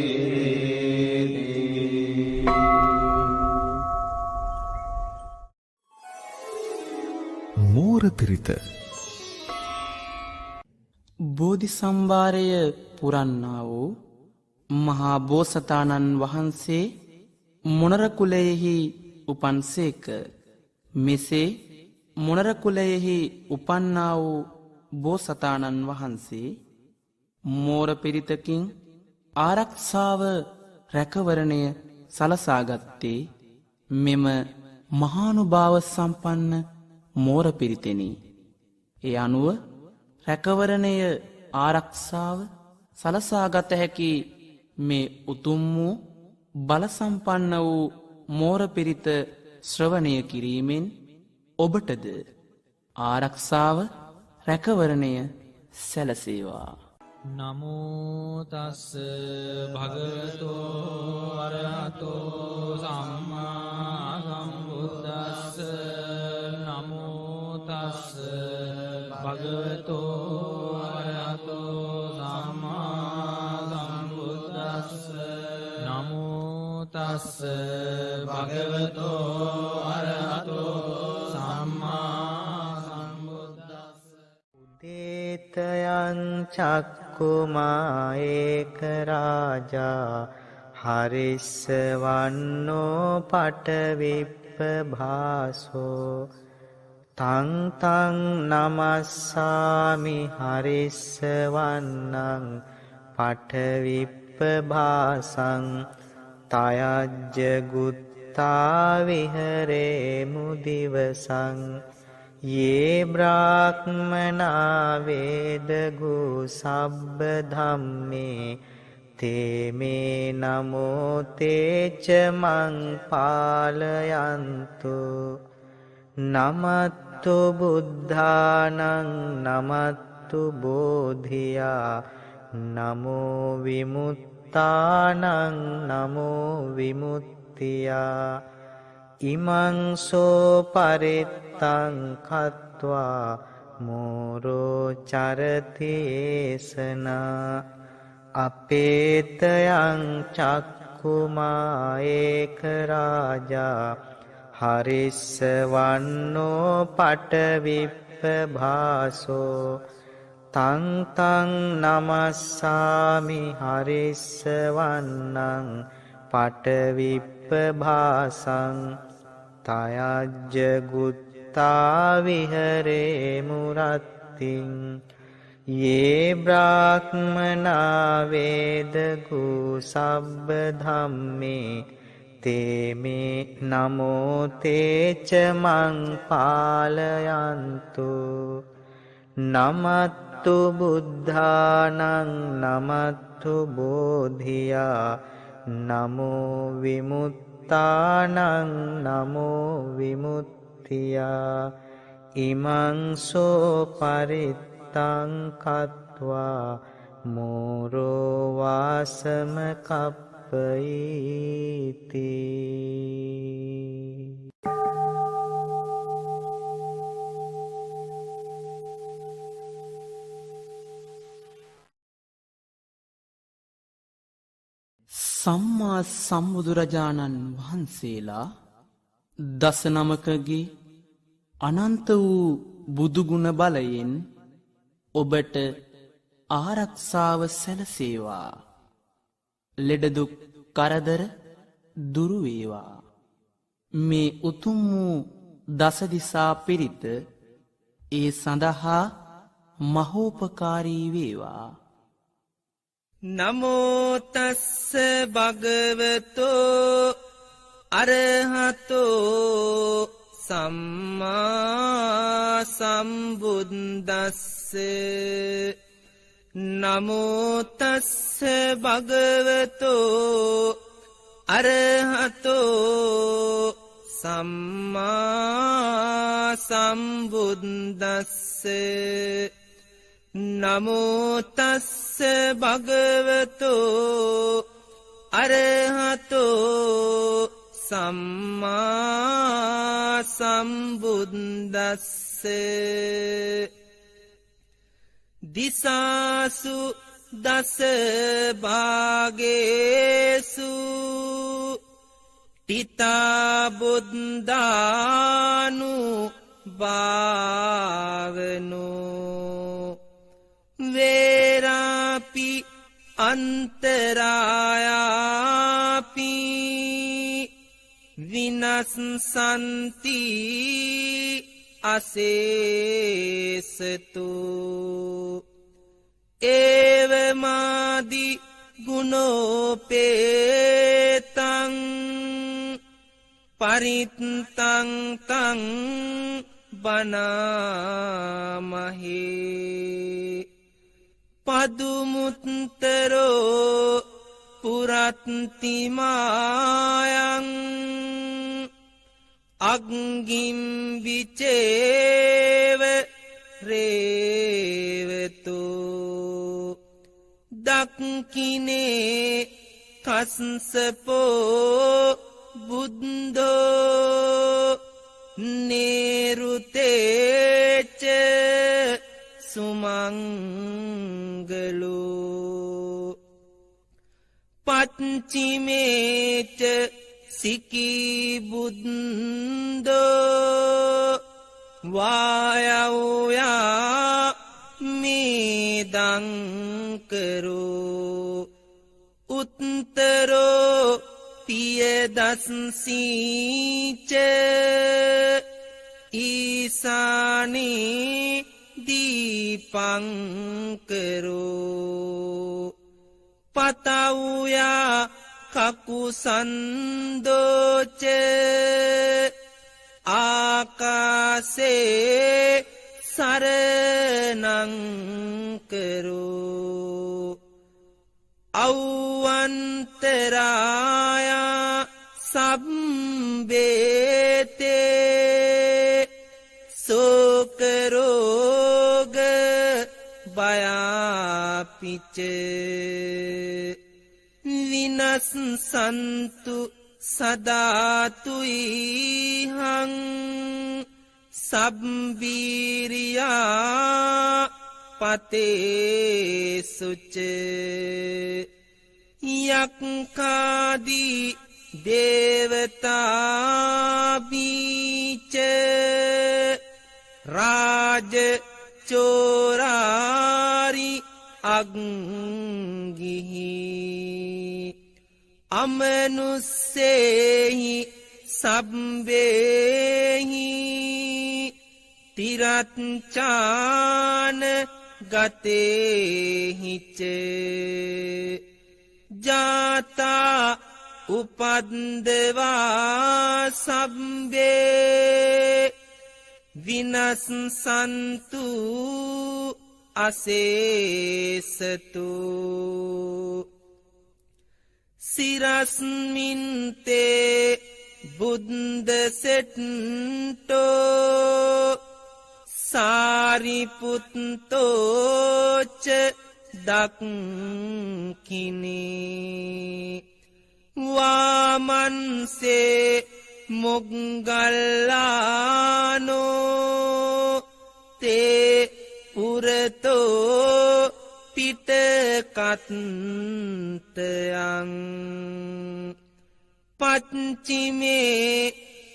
මෝර පිරිත බෝධි සම්භාරය පුරන්නා වූ මහා බෝසතාණන් වහන්සේ මොනර කුලයෙහි උපන්සේක. මෙසේ මොනර කුලයෙහි උපන්නා වූ බෝසතාණන් වහන්සේ මෝර පිරිතකින් ආරක්ෂාව රැකවරණය සලසාගත්තේ මෙම මහානුභාව සම්පන්න මෝර පිරිතෙනි. ඒ අනුව රැකවරණය ආරක්ෂාව සලසාගත හැකි මේ උතුම් වූ බලසම්පන්න වූ මෝර පිරිත ශ්‍රවණය කිරීමෙන් ඔබටද ආරක්ෂාව රැකවරණය සැලසේවා. නමෝතස්ස භගවතෝ අරහතෝ සම්මා සම්බුද්දස්ස නමෝතස්ස භගවතෝ අරහතෝ සම්මා සම්බුද්දස්ස නමෝතස්ස භගවතෝ අරහතෝ සම්මා සම්බුද්දස්ස දේතයං චක්කුමායේක රාජා හරිස්සවන්නෝ පටවිප්ප භාසෝ තං තං නමස්සාමි හරිස්සවන්නං පටවිප්ප භාසං තයජ්ජ ගුත්තා විහරේ මුදිවසං යේ බ්‍රාහ්මනා වේදගු සබ්බ ධම්මේ තේමේ නමෝ තේච මං පාලයන්තු නමත්තු බුද්ධානං නමත්තු බෝධියා නමෝ විමුත්තානං නමෝ විමුක්තියා ඉමං සෝ පරිත්තං කତ୍වා මෝරෝ චරතේසනා අපේතයං චක්කුමා ඒක රාජා හරිස්ස වන්නෝ පටවිප්ප භාසෝ තං තං නමස්සාමි හරිස්ස වන්නං පටවිප්ප භාසං තයජ්ජ ගුත්තා විහරේ මුරත්තිං යේ බ්‍රාහ්මනා වේදගු සබ්බ ධම්මේ තේමේ නමෝ තේච මං පාලයන්තු නමත්තු බුද්ධානං නමත්තු බෝධියා නමෝ විමුත්තානං නමෝ විමුක්තියා ඉමං සෝ පරිත්තං කତ୍වා මෝරෝ වාසම කප්පයිති. සම්මා සම්බුදුරජාණන් වහන්සේලා දසනමකගේ අනන්ත වූ බුදුගුණ බලයෙන් ඔබට ආරක්ෂාව සැලසේවා. ලෙඩදුක් කරදර දුරුවේවා. මේ උතුම් වූ දසදිසා පිරිත ඒ සඳහා මහෝපකාරී වේවා. නමෝතස්ස භගවතෝ අරහතෝ සම්මා සම්බුද්දස්ස නමෝතස්ස භගවතෝ අරහතෝ සම්මා සම්බුද්දස්ස නමෝතස්ස භගවතෝ අරහතෝ සම්මා සම්බුද්දස්ස දිසාසු දස භාගේසු තිතා බුද්ධානු භාවනෝ වේරාපි අන්තරායාපි විනස්සන්ති අසේසතු ඒවමාදි ගුණෝපේතං පරිත්තං තං බනාමහේ පදුමුත්තරෝ පුරත්තිමායං අග්ගිම් විචේව රේවතු දක්කිනේ කස්සපෝ බුද්ධෝ නේරුතේච සුමංගලෝ පච්චිමේච සිකී බුද්ධෝ වායව්‍යා මේදංකරෝ උත්තරෝ පියදස්සීච ඊසානී දීපංකරෝ පතව්‍යා කකුසන්දෝච ආකාසේ සරනංකරෝ අව්වන්තරායා සබ්බේතේ සෝකරෝග බයාපිච විනස්සන්තු සදාතුයිහං සබ්බීරියා පතේසුච යක්ඛාදී දේවතාබීච රාජ චෝරාරි අග්ගිහි අමනුස්සේහි සබ්බේහි තිරච්ඡාන ගතේහිච ජාතා උපද්දවා සබ්බේ විනස්සන්තු අසේසතු සිරස්මින්තේ බුද්ධ සෙට්ටෝ සාරිපුත්තෝච දක්ඛිනේ වාමන්සේ මොග්ගල්ලානෝ තේ පුරතෝ පිටකත්තයන් පච්චිමේ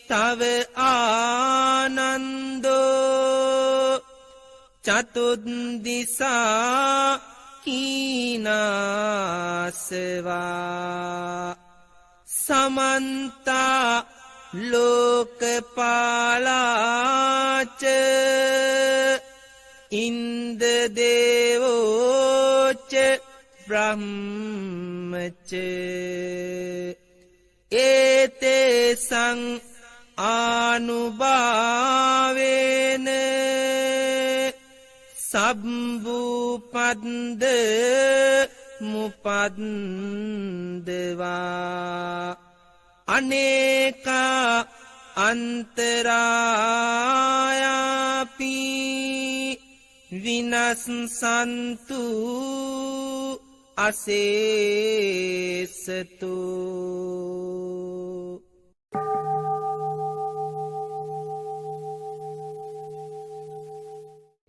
තව ආනන්දෝ චතුද්දිසා කීනාසවා සමන්තා ලෝකපාලාච ඉන්දදේවෝච බ්‍රහ්මච ඒතේසං ආනුභාවේන සබ්බූපද්ද මුපද්දවා අනේකා අන්තරායාපි විනස්සන්තු අසේසතු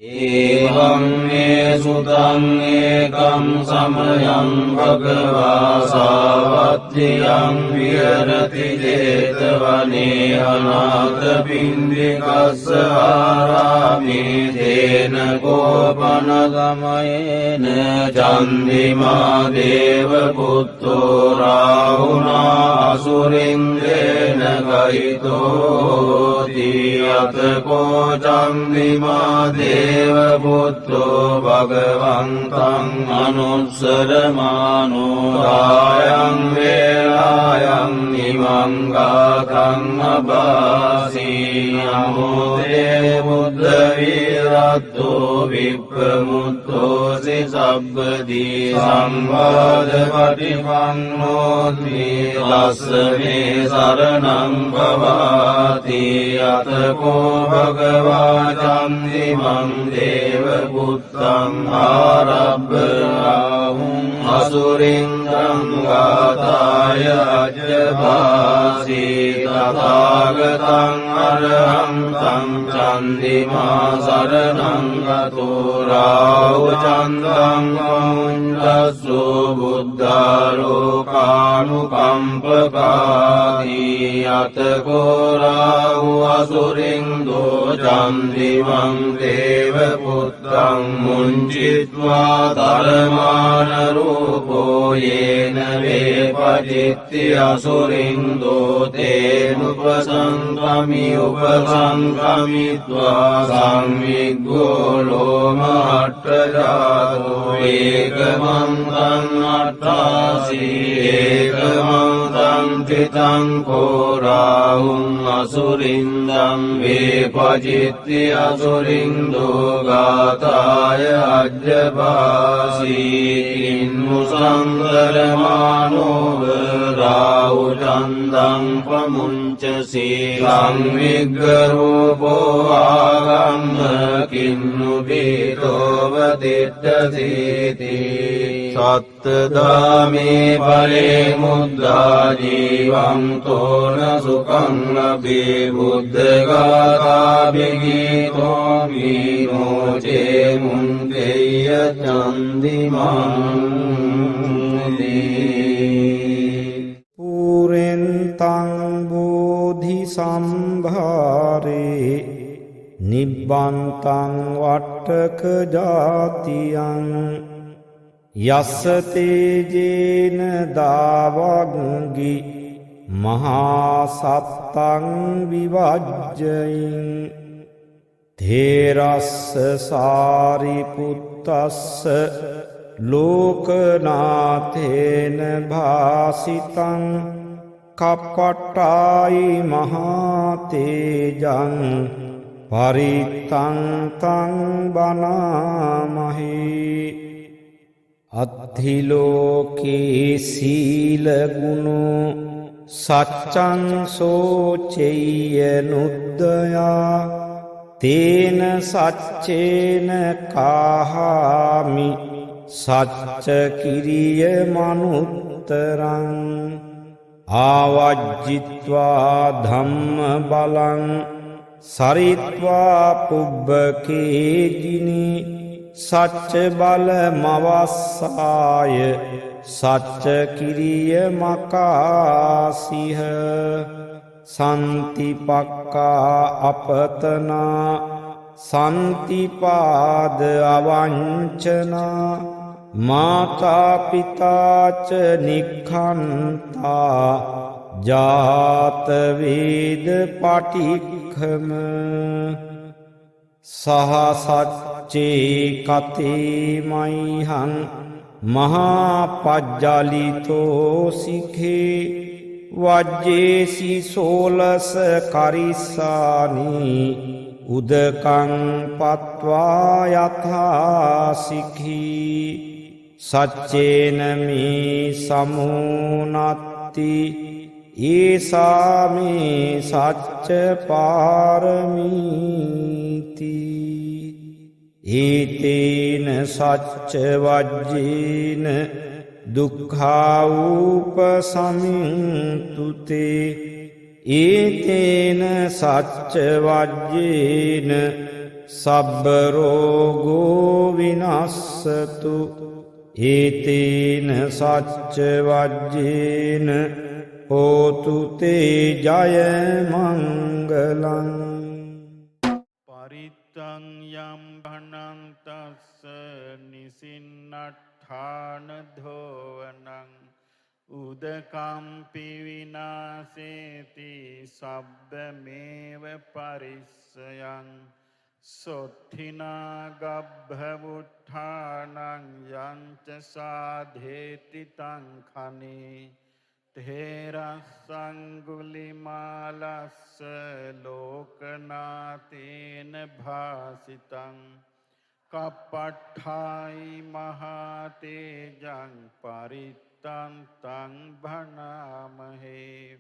එවං මේ සුතං ඒකං සමයං භගවා සාවත්තියං විහෙරති 제තවනේ අනාථ පින්ඩිකස්ස ආරාමේ තේන කෝපන ගමයේන චන්දිමා දේව පුත්තෝ රාහුනා අසුරින්දේන ගහිතෝ තියතකෝ චන්දිමා දේව පුත්තෝ භගවන්තං අනුස්සරමානෝ රායං වේලායං නිමං ගාතං අබාසී නමෝ දේ බුද්ධ විරත්තෝ විප්‍රමුත්තෝසි සබ්බදී සම්වාද පටිපන්නෝති ලස්සනේ සරණං භවාති අතකෝ භගවා චන්දිමං දේව පුත්තං ආරබ්බාහුං අසුරින්දං ගාතාය අජ්ජභාසී තථාගතං අරහං තං චන්දිමා සරණං ගතෝ රාහු චන්දං මුඤ්ඤස්සෝ බුද්ධාලෝකානුකම්පකාදී අතකෝ රාහු අසුරින්දෝ චන්දිමං දේව පුත්තං මුංචිත්වා ධර්මාන රූපෝ යේන වේපජිත්ති අසුරින්දෝ තේනුපසංගමි උපසංගමිත්වා සංවිග්ගෝ ලෝමහට්ඨජාතෝ ඒකමන්තං අට්ඨාසී ඒකමන්තං තිතං කෝ රාහුං අසුරින්දං වේපජිත්ති අසුරින්දෝ ගාතාය අජ්ජභාසී කින්නුසංගරමානෝව රාහු චන්දං පමුංචසී සංවිග්ගරූපෝ ආගම්ම කින්නු බීතෝව දිට්ඨසීති සත්තදාමේ පලේ මුද්දා ජීවං තෝන සුකං ලබේ බුද්ධගාථාභිගීතෝ මීනෝචේ මුන්දෙය්‍ය චන්දිමන්දී පුරෙන්තං බෝධි සම්භාරේ නිබ්බන්තං වට්ටක ජාතියං යස්ස තේජේන දාවග්ගි මහා සත්තං විවජ්ජයින් තේරස්ස සාරිපුත්තස්ස ලෝකනාථේන භාසිතං කප්පට්ටායි මහාතේජං පරිත්තං තං බනාමහි අත්ථිලෝකේ සීලගුණෝ සච්චං සෝචෙය්‍ය නුද්දයා තේන සච්චේන කාහාමි සච්ච කිරිය මනුත්තරං ආවජ්ජිත්වා ධම්ම බලං සරිත්වා පුබ්බකේජිනි සච්ච බල මවස්සාය සච්ච කිරිය මකාසිහ සන්තිපක්කා අපතනා සන්තිපාද අවංචනා මාතාපිතාච නික්ඛන්තා ජාතවේද පටික්ඛම සහසච්චේ කතේ මයිහං මහාපජ්ජලිතෝ සිඛේ වජ්ජේසි සෝලස කරිස්සානි උදකං පත්වා යථා සිඛී සච්චේන මේ සමුනත්ති ඒසාමේ සච්ච පාරමීති ඒතේන සච්ච වජ්ජේන දුක්ඛාවූප සමින්තුතේ ඒතේන සච්ච වජ්ජේන සබ්බ රෝගෝ විනස්සතු ඒතේන සච්ච වජ්ජේන හෝතු තේ ජය මංගලං පරිත්තං යම් භනන්තස්ස නිසින්නට්ඨාන ධෝවනං උදකම්පි විනාසේති සබ්බමේව පරිස්සයං සොත්ථිනා ගබ්භවුත්ථානං යංච සාධේති තං khනේ තේරස්සංගුලිමාලස්ස ලෝකනාතේන භාසිතං කප්පට්ඨායි මහාතේජං පරිත්තං තං භනාමහේ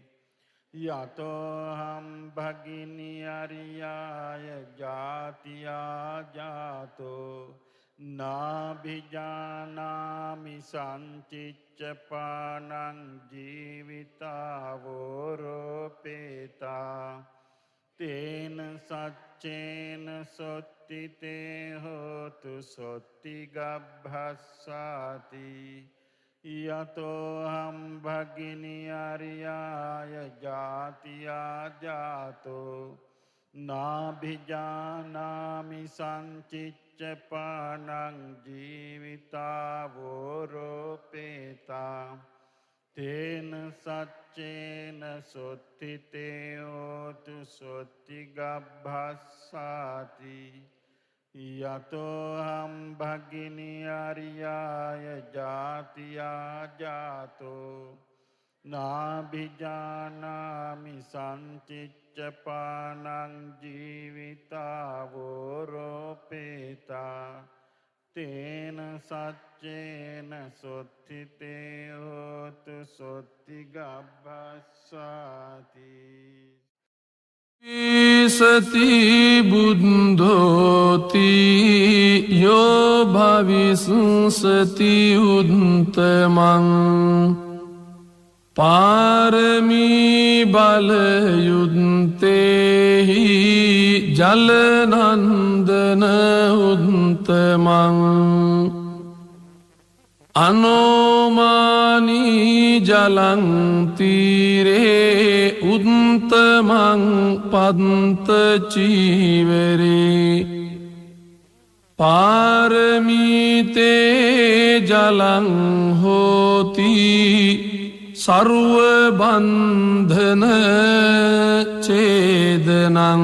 යතෝහම් භගිනි අරියාය ජාතියා ජාතෝ නාභිජානාමි සංචිච්ච පානං ජීවිතාවෝරෝපේතා තේන සච්චේන සොත්තිතේ හෝතු සොත්ති ගබ්භස්සාති යතෝහම් භගිනි අරියාය ජාතියා ජාතෝ නාභිජානාමි සංචිච්ච පානං ජීවිතාවෝරෝපේතා තේන සච්චේන සොත්තිතේ හෝතු සොත්ති ගබ්භස්සාති යතෝහම් භගිනි අරියාය ජාතියා ජාතෝ නාභිජානාමි සංචිච්ච පානං ජීවිතාවෝරෝපේතා තේන සච්චේන සොත්තිතේ හෝතු සොත්ති ගබ්භස්සාති භවිසති බුද්ධෝති යෝ භවිසති උත්තමං පාරමී බලයුත්තේහි ජලනන්දන උත්තමං අනෝමානී ජලන්තීරේ උත්තමං පන්තචීවරේ පාරමීතේ ජලං හෝති සරුවබන්ධන චේදනං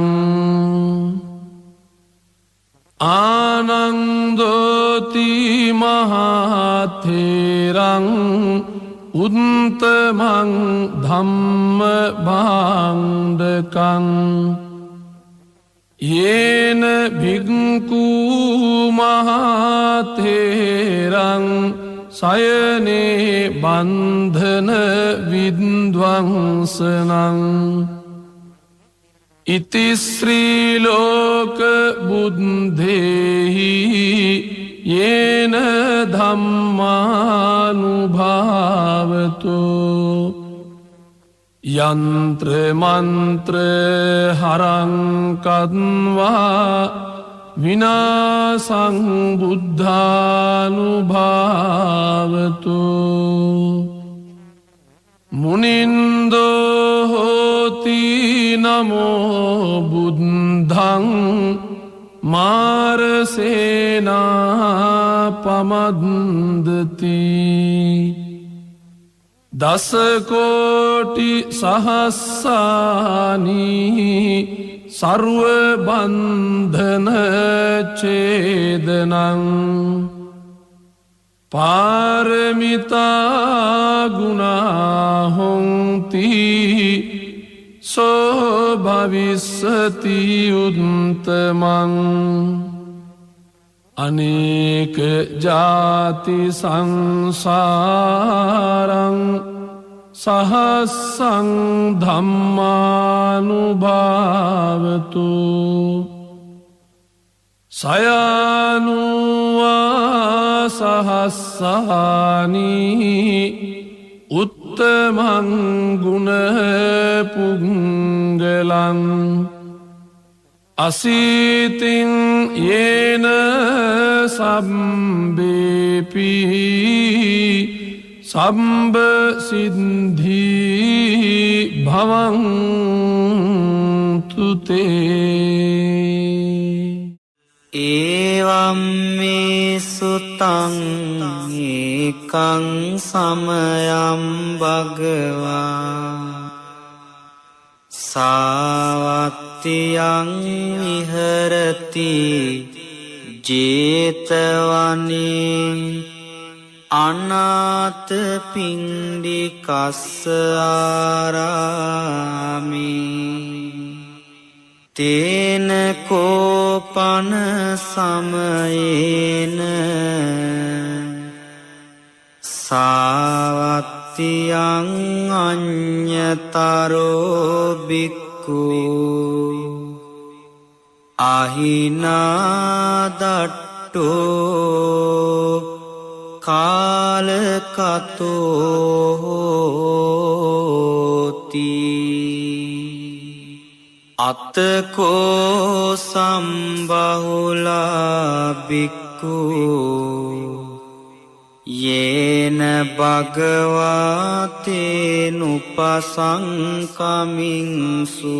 ආනන්දෝති මහතේරං උත්තමං ධම්ම භාණ්ඩකං යේන භික්ඛු මහතේරං සයනේ බන්ධන විද්වංසනං ඉතිශ්‍රී ලෝක බුද්ධේහි යේන ධම්මානුභාවතු යන්ත්‍ර මන්ත්‍ර හරංකත්වා විනාසං බුද්ධානුභාවතු මුනින්දෝ හෝති නමෝ බුද්ධං මාරසේනා පමද්දති දසකෝටි සහස්සානී සර්වබන්ධන චේදනං පාරමිතා ගුණාහොන්ති සෝ භවිස්සති උත්තමං අනේක ජාති සංසාරං සහස්සං ධම්මානුභාවතු සයනුවා සහස්සානී උත්තමං ගුණ පුංගලං අසීතින් යේන සම්බේපි සම්බ සිද්ධී භවන්තුතේ ඒවම් මේ සුතං ඒකං සමයම් භගවා සාවත්තියං විහරති ජේතවනේ අනාථ පිණ්ඩිකස්ස ආරාමේ තේන කෝපන සමයේන සාවත්තියං අඤ්ඤතරෝ බික්ඛු අහිනාදට්ඨෝ කාලකතෝති අත්තකෝ සම්බහුලා බික්ඛු යේන භගවාතේනුපසංකමින්සු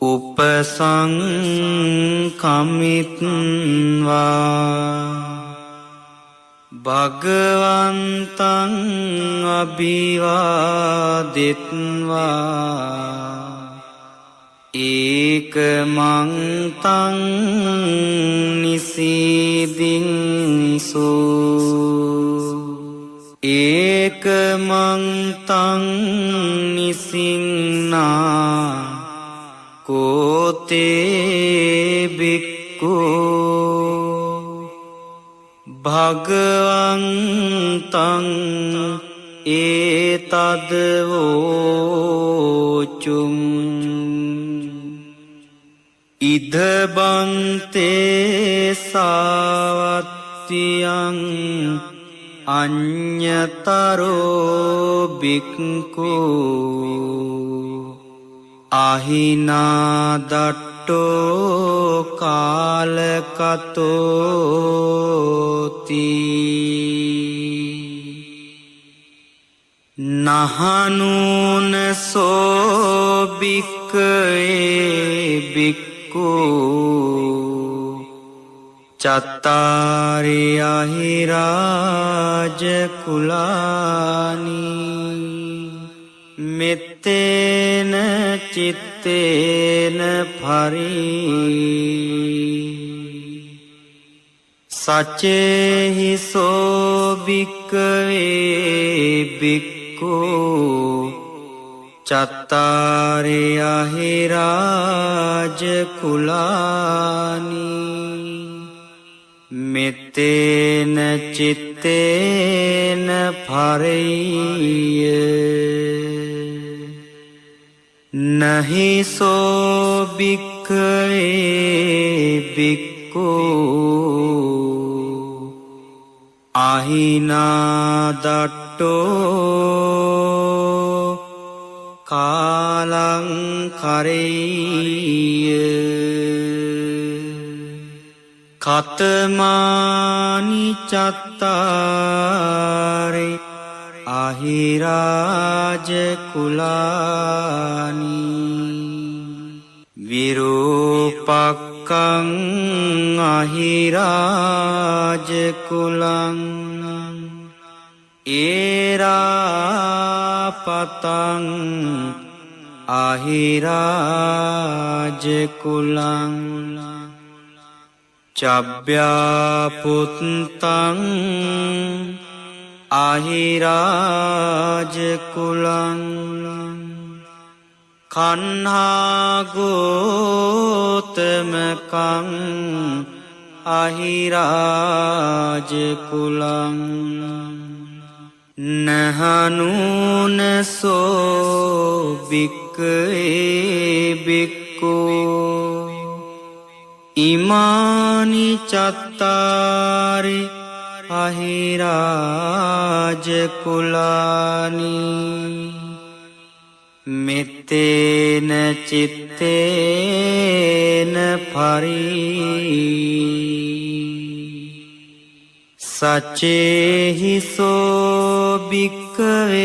උපසංකමිත්වා භගවන්තං අභිවාදෙත්වා ඒකමන්තං නිසීදින්සු ඒකමන්තං නිසින්නා කෝතේ බික්ඛු භගවන්තං ඒතදවෝචුම් ඉදබන්තේ සාවත්තියං අඤ්ඤතරෝ බික්ඛු අහිනාදට්ඨෝ කාලකතෝති නහනුන සෝ බික්ඛවේ බික්ඛු චත්තාරි අහිරාජ කුලානි මෙත්තේන චිත්තේන පරි සච්චේහි සෝ බික්ඛවේ බික්ඛු චත්තාරි අහිරාජ කුලානි මෙත්තේන චිත්තේන පරෙය්‍ය නහි සෝ බික්ඛවේ බික්ඛු අහිනාදට්ඨෝ කාලං කරෙය්‍ය කතමානි චත්තාරි අහිරාජ කුලානි විරූපක්ඛං අහිරාජ කුලං ඒරාපතං අහිරාජ කුලං චබ්බ්‍යාපුත්තං අහිරාජ කුලං කන්හාගෝතමකං අහිරාජ කුලං නහනුන සෝ බික්ඛවේ බික්ඛු ඉමානි චත්තාරි අහිරාජ කුලානි මෙත්තේන චිත්තේන පරි සච්චේහි සෝ බික්ඛවේ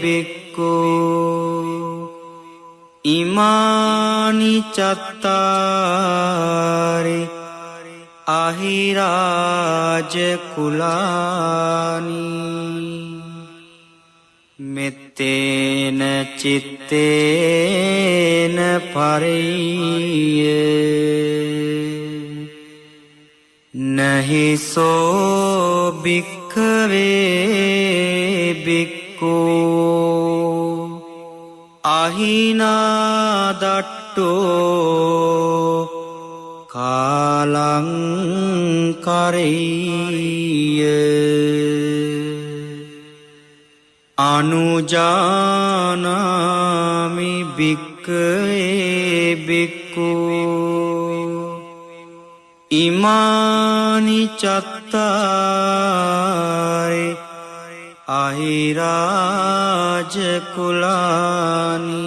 බික්ඛු ඉමානි චත්තාරි අහිරාජ කුලානි මෙත්තේන චිත්තේන පරෙය්‍ය නහි සෝ බික්ඛවේ බික්ඛු අහිනාදට්ඨෝ කාලං කරෙය්‍ය අනුජානාමි භික්ඛවේ භික්ඛු ඉමානි චත්තාරි අහිරාජ කුලානි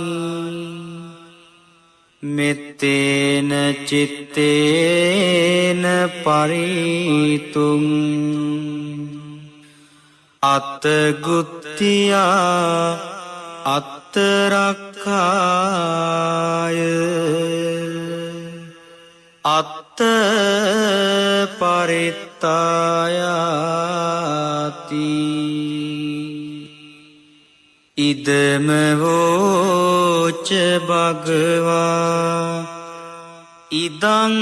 මෙත්තේන චිත්තේන පරිතුං අත්තගුත්තියා අත්තරක්ඛාය අත්ත පරිත්තායාති ඉදම වෝච භගවා ඉදං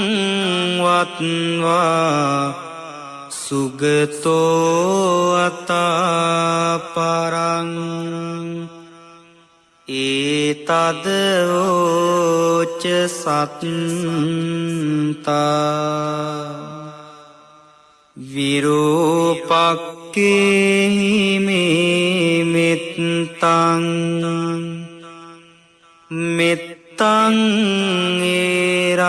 වත්වා සුගතෝ අතාපරං ඒතද වෝච සත්තා විරූපක්ඛේහි මේ මෙත්තං මෙත්ත මෙත්තං ඒරාපතිහිමි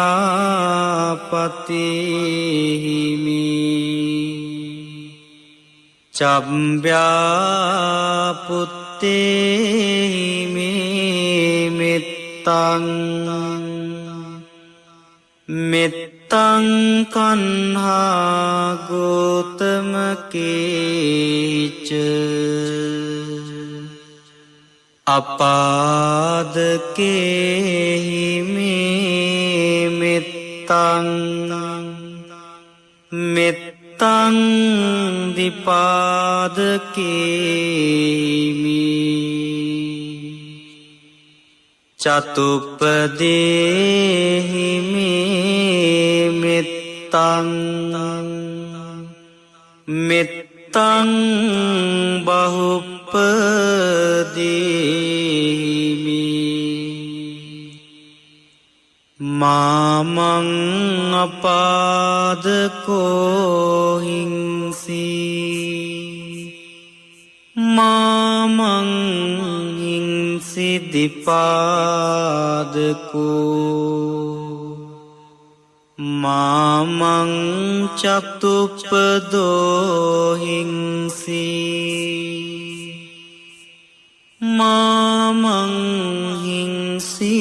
චම්භ්‍යාපුත්තේහිමි මෙත්තං මෙත්තං කන්හා ගෝතමකේච අපාදකේහිමි මෙත්තං මෙත්තං දිපාදකේහිමි චතුප්පදේහිමි මෙත්තං මෙත්තං බහුප්පදේහිමි මාමං අපාදකෝ හිංසී මාමං හිංසි දිපාදකෝ මාමං චතුප්පදෝ හිංසී මාමං හිංසි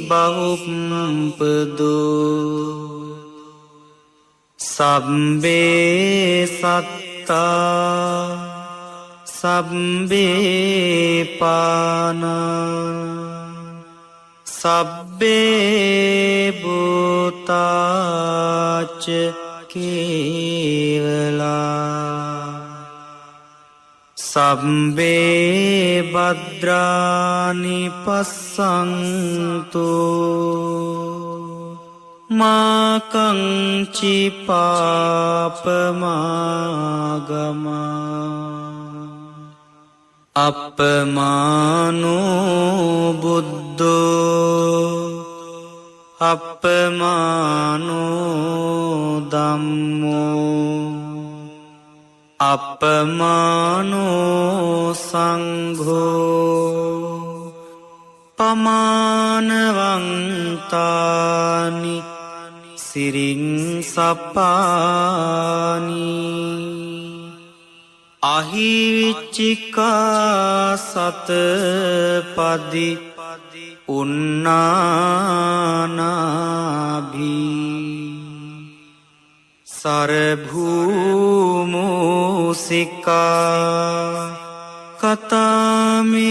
බහුප්පදෝ සබ්බේ සත්තා සබ්බේ පානා සබ්බේ භූතාච කේවලා සබ්බේ භද්‍රානි පස්සන්තු මාකංචි පාපමාගමා අපමානෝ බුද්ධෝ අපමානෝ ධම්මෝ අපමානෝ සංඝෝ පමානවන්තානි සිරින් සපානි අහිවිච්චිකා සතපදි උන්නානාභී සරභූමූසිකා කතාමේරක්කා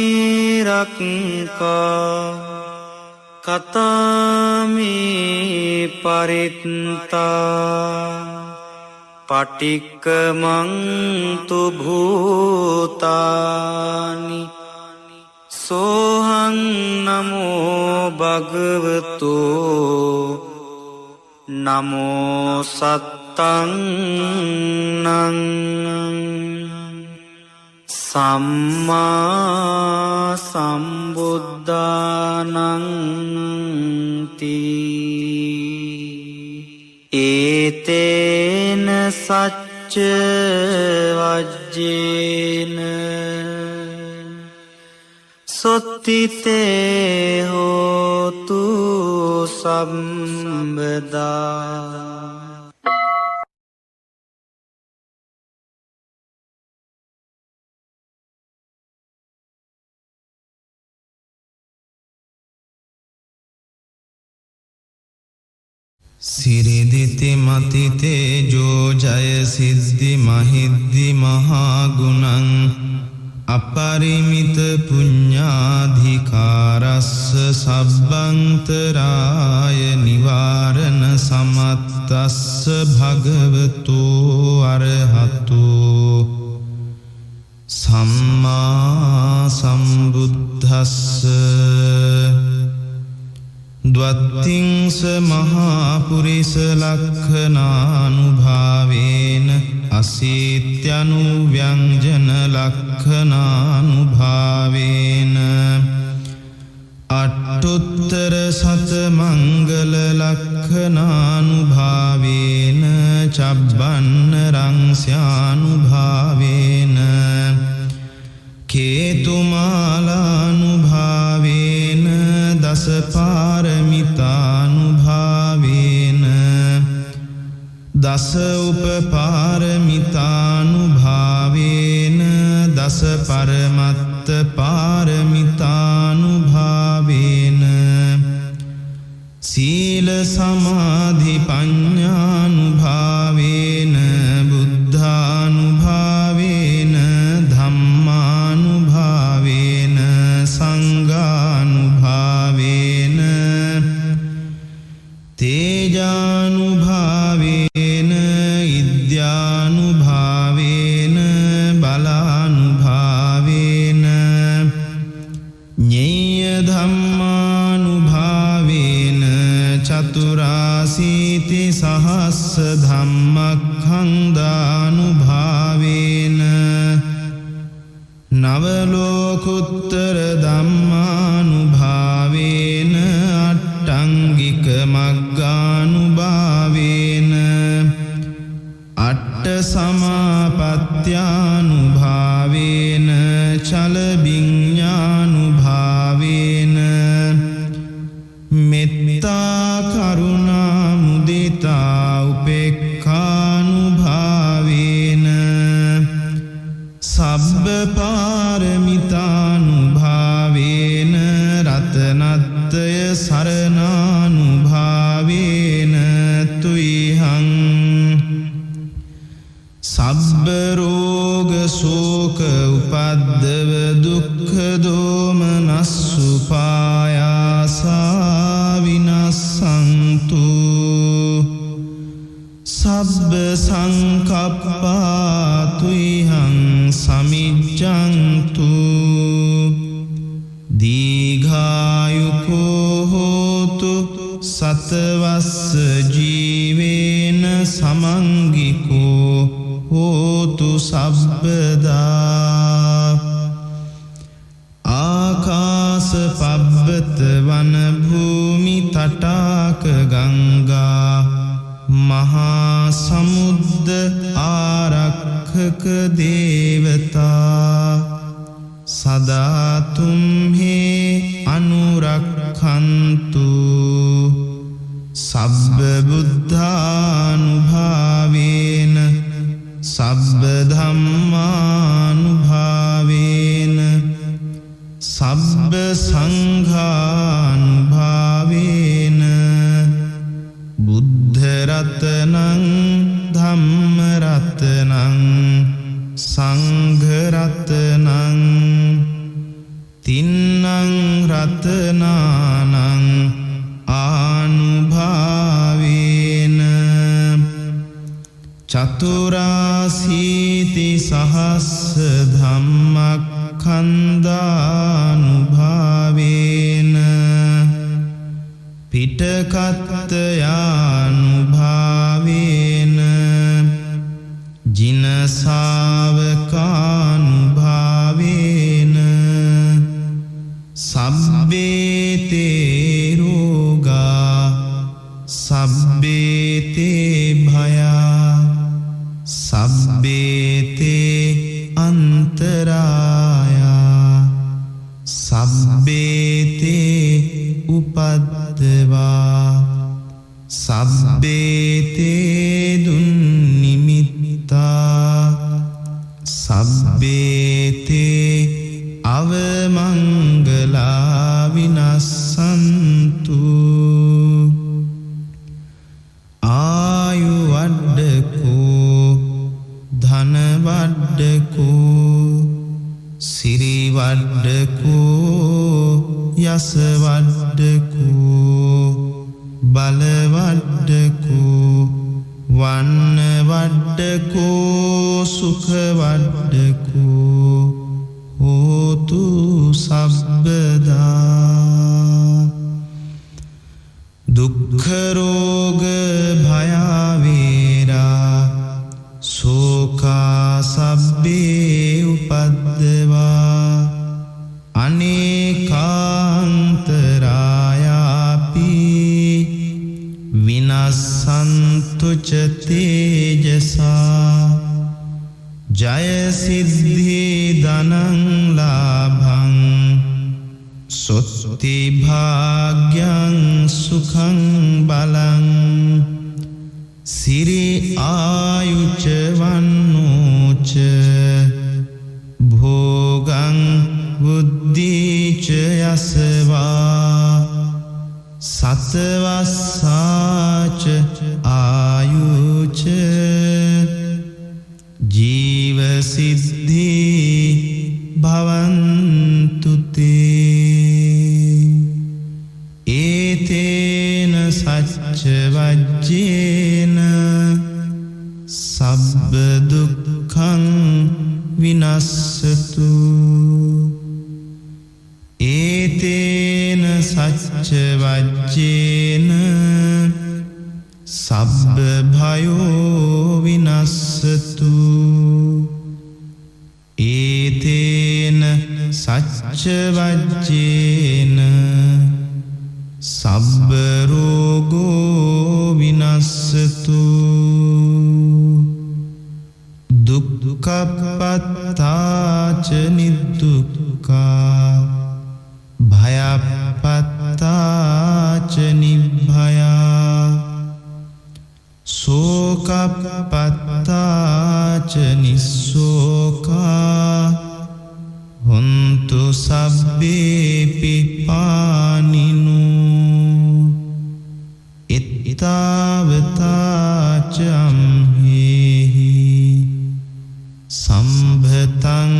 කතාමේ පරිත්තා පටික්කමන්තු භූතානි සෝහං නමෝ භගවතු නමෝ සත්තං නං සම්මා සම්බුද්ධානං තී ඒතේන සච්ච වජ්ජේන සොත්තිතේ හෝතු සම්බදා සිරිදිති මතිතේ ජෝජය සිද්ධි මහිද්දි මහාගුණං අපරිමිත පුඤ්ඤාධිකාරස්ස සබ්බන්තරාය නිවාරණ සමත්තස්ස භගවතු අරහතෝ සම්මා සම්බුද්දස්ස ද්වත්තිංස මහාපුරිස ලක්ඛනානුභාවේන අසීත්‍යනු ව්‍යංජන ලක්ඛනානුභාවේන අට්ඨුත්තර සත මංගල ලක්ඛනානුභාවේන චබ්බන්න රංස්යානුභාවේන කේතුමාලානුභාවේන දස පාරමිතානුභාවේන දස උපපාරමිතානුභාවේන දස පරමත්ත පාරමිතානුභාවේන සීල සමාධි පඤ්ඤානුභාවේන බුද්ධානුභාවේන ධම්මානුභාවේන සංඝානුභාවේන තේජානුභාවේන ඉද්‍යානුභාවේන බලානුභාවේන ඤේය ධම්මානුභාවේන චතුරාසීති සහස්ස ධම්මක්ඛන්දානුභාවේන නවලෝකුත්තර ධම්මානුභාවේන අට්ඨංගික මග්ගානුභාවේන අට්ඨ සමාපත්ත්‍යානුභාවේන චල විඤ්ඤානුභාවේන මෙත්තා කරුණා මුදිතා උපේක්ඛානුභාවේන සබ්බ පාරමිතානුභාවේන රතනත්‍රය සරණානුභාවේන තුයිහං සබ්බ රෝග ශෝක උපද්දව දුක්ඛ දෝමනස්සුපායාසා විනස්සන්තු සබ්බ සංකප්පා තුයිහං සමිච්ඡන්තු දීඝායුකෝ හෝතු සතවස්ස ජීවේන සමංගිකෝ හෝතු සබ්බදා ආකාස පබ්බත වන භූමි තටාක ගංගා මහා සමුද්ද ආරක්ඛක දේවතා සදා තුම්හි අනුරක්ඛන්තු සබ්බ බුද්ධානුභාවේන සබ්බ ධම්මානුභාවේන සබ්බ සංඝානුභාවේන බුද්ධ රතනං ධම්ම රතනං සංඝ රතනං තින්නං රතනානං ආනුභාවේන චතුරාසීති සහස්ස ධම්මක්ඛන්දානුභාවේන පිටකත්තයානුභාවේන ජිනසාවකානුභාවේන සබ්බේතේ රෝගා සබ්බේතේ භයා සබ්බේතේ අන්තරායා සබ්බේතේ උපද්දවා සබ්බේතේ දුන්නිමිත්තා සබ්බේතේ අවමංගලා විනස්සන්තු ආයු වඩ්ඩකෝ ධන වඩ්ඩකෝ සිරි වඩ්ඩකෝ යස වඩ්ඩකෝ බල වඩ්ඩකෝ වන්න වඩ්ඩකෝ සුඛ වඩ්ඩකෝ හෝතු සබ්බදා දුක්ඛ රෝග භයාවේරා සෝකා සබ්බේ උපද්දවා අනේකාන්තරායාපි විනස්සන්තු ච තේජසා ජය සිද්ධි ධනං ලාභං සොත්ති භාග්‍ය සුඛං බලං සිරි ආයුච වන්නෝච භෝගං බුද්ධීච යසවා සතවස්සාච ආයුච ජීවසිද්ධි භවන්තුතේ ඒතේන සච්ච වජ්ජේන සබ්බ දුක්ඛං විනස්සතු ඒතේන සච්ච වජ්ජේන සබ්බ භයෝ විනස්සතු ඒතේන සච්ච වජ්ජේන සබ්බ රෝගෝ විනස්සතු දුක්ඛපත්තාච නිදුක්ඛා භයපත්තාච නිභයා සෝකපත්තාච නිස්සෝකා හොන්තු සබ්බේපි පානිනෝ ඉත්තාවතාච අම්හෙහි සම්භතං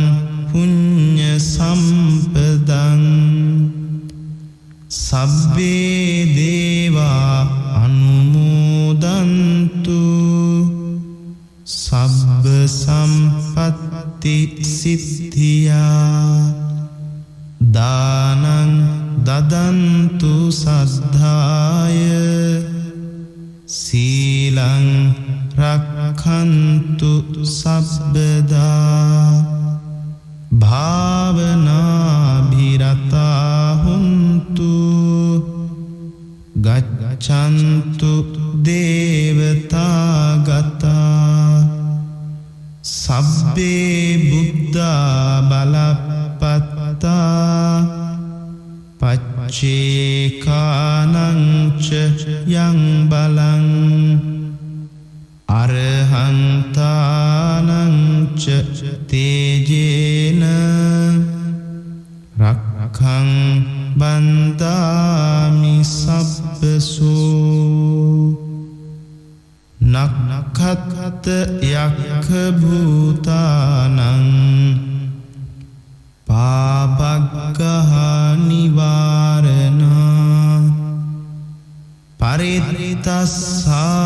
පුඤ්ඤ සම්පදං සබ්බේ දේවා අනුමෝදන්තු සබ්බ සම්පත්ති සිද්ධියා දානං දදන්තු සද්ධාය සීලං රක්ඛන්තු සබ්බදා භාවනාභිරතා හුන්තු ගච්ඡන්තු දේවතා ගතා සබ්බේ බුද්ධා බලපත්තා පච්චේකානං ච යං බලං අරහන්තානං ච තේජේන රක්ඛං බන්දාමි සබ්බසෝ නක්ඛත් යක්ඛ භූතානං පාපග්ගහ නිවාරණා පරිත්තස්සා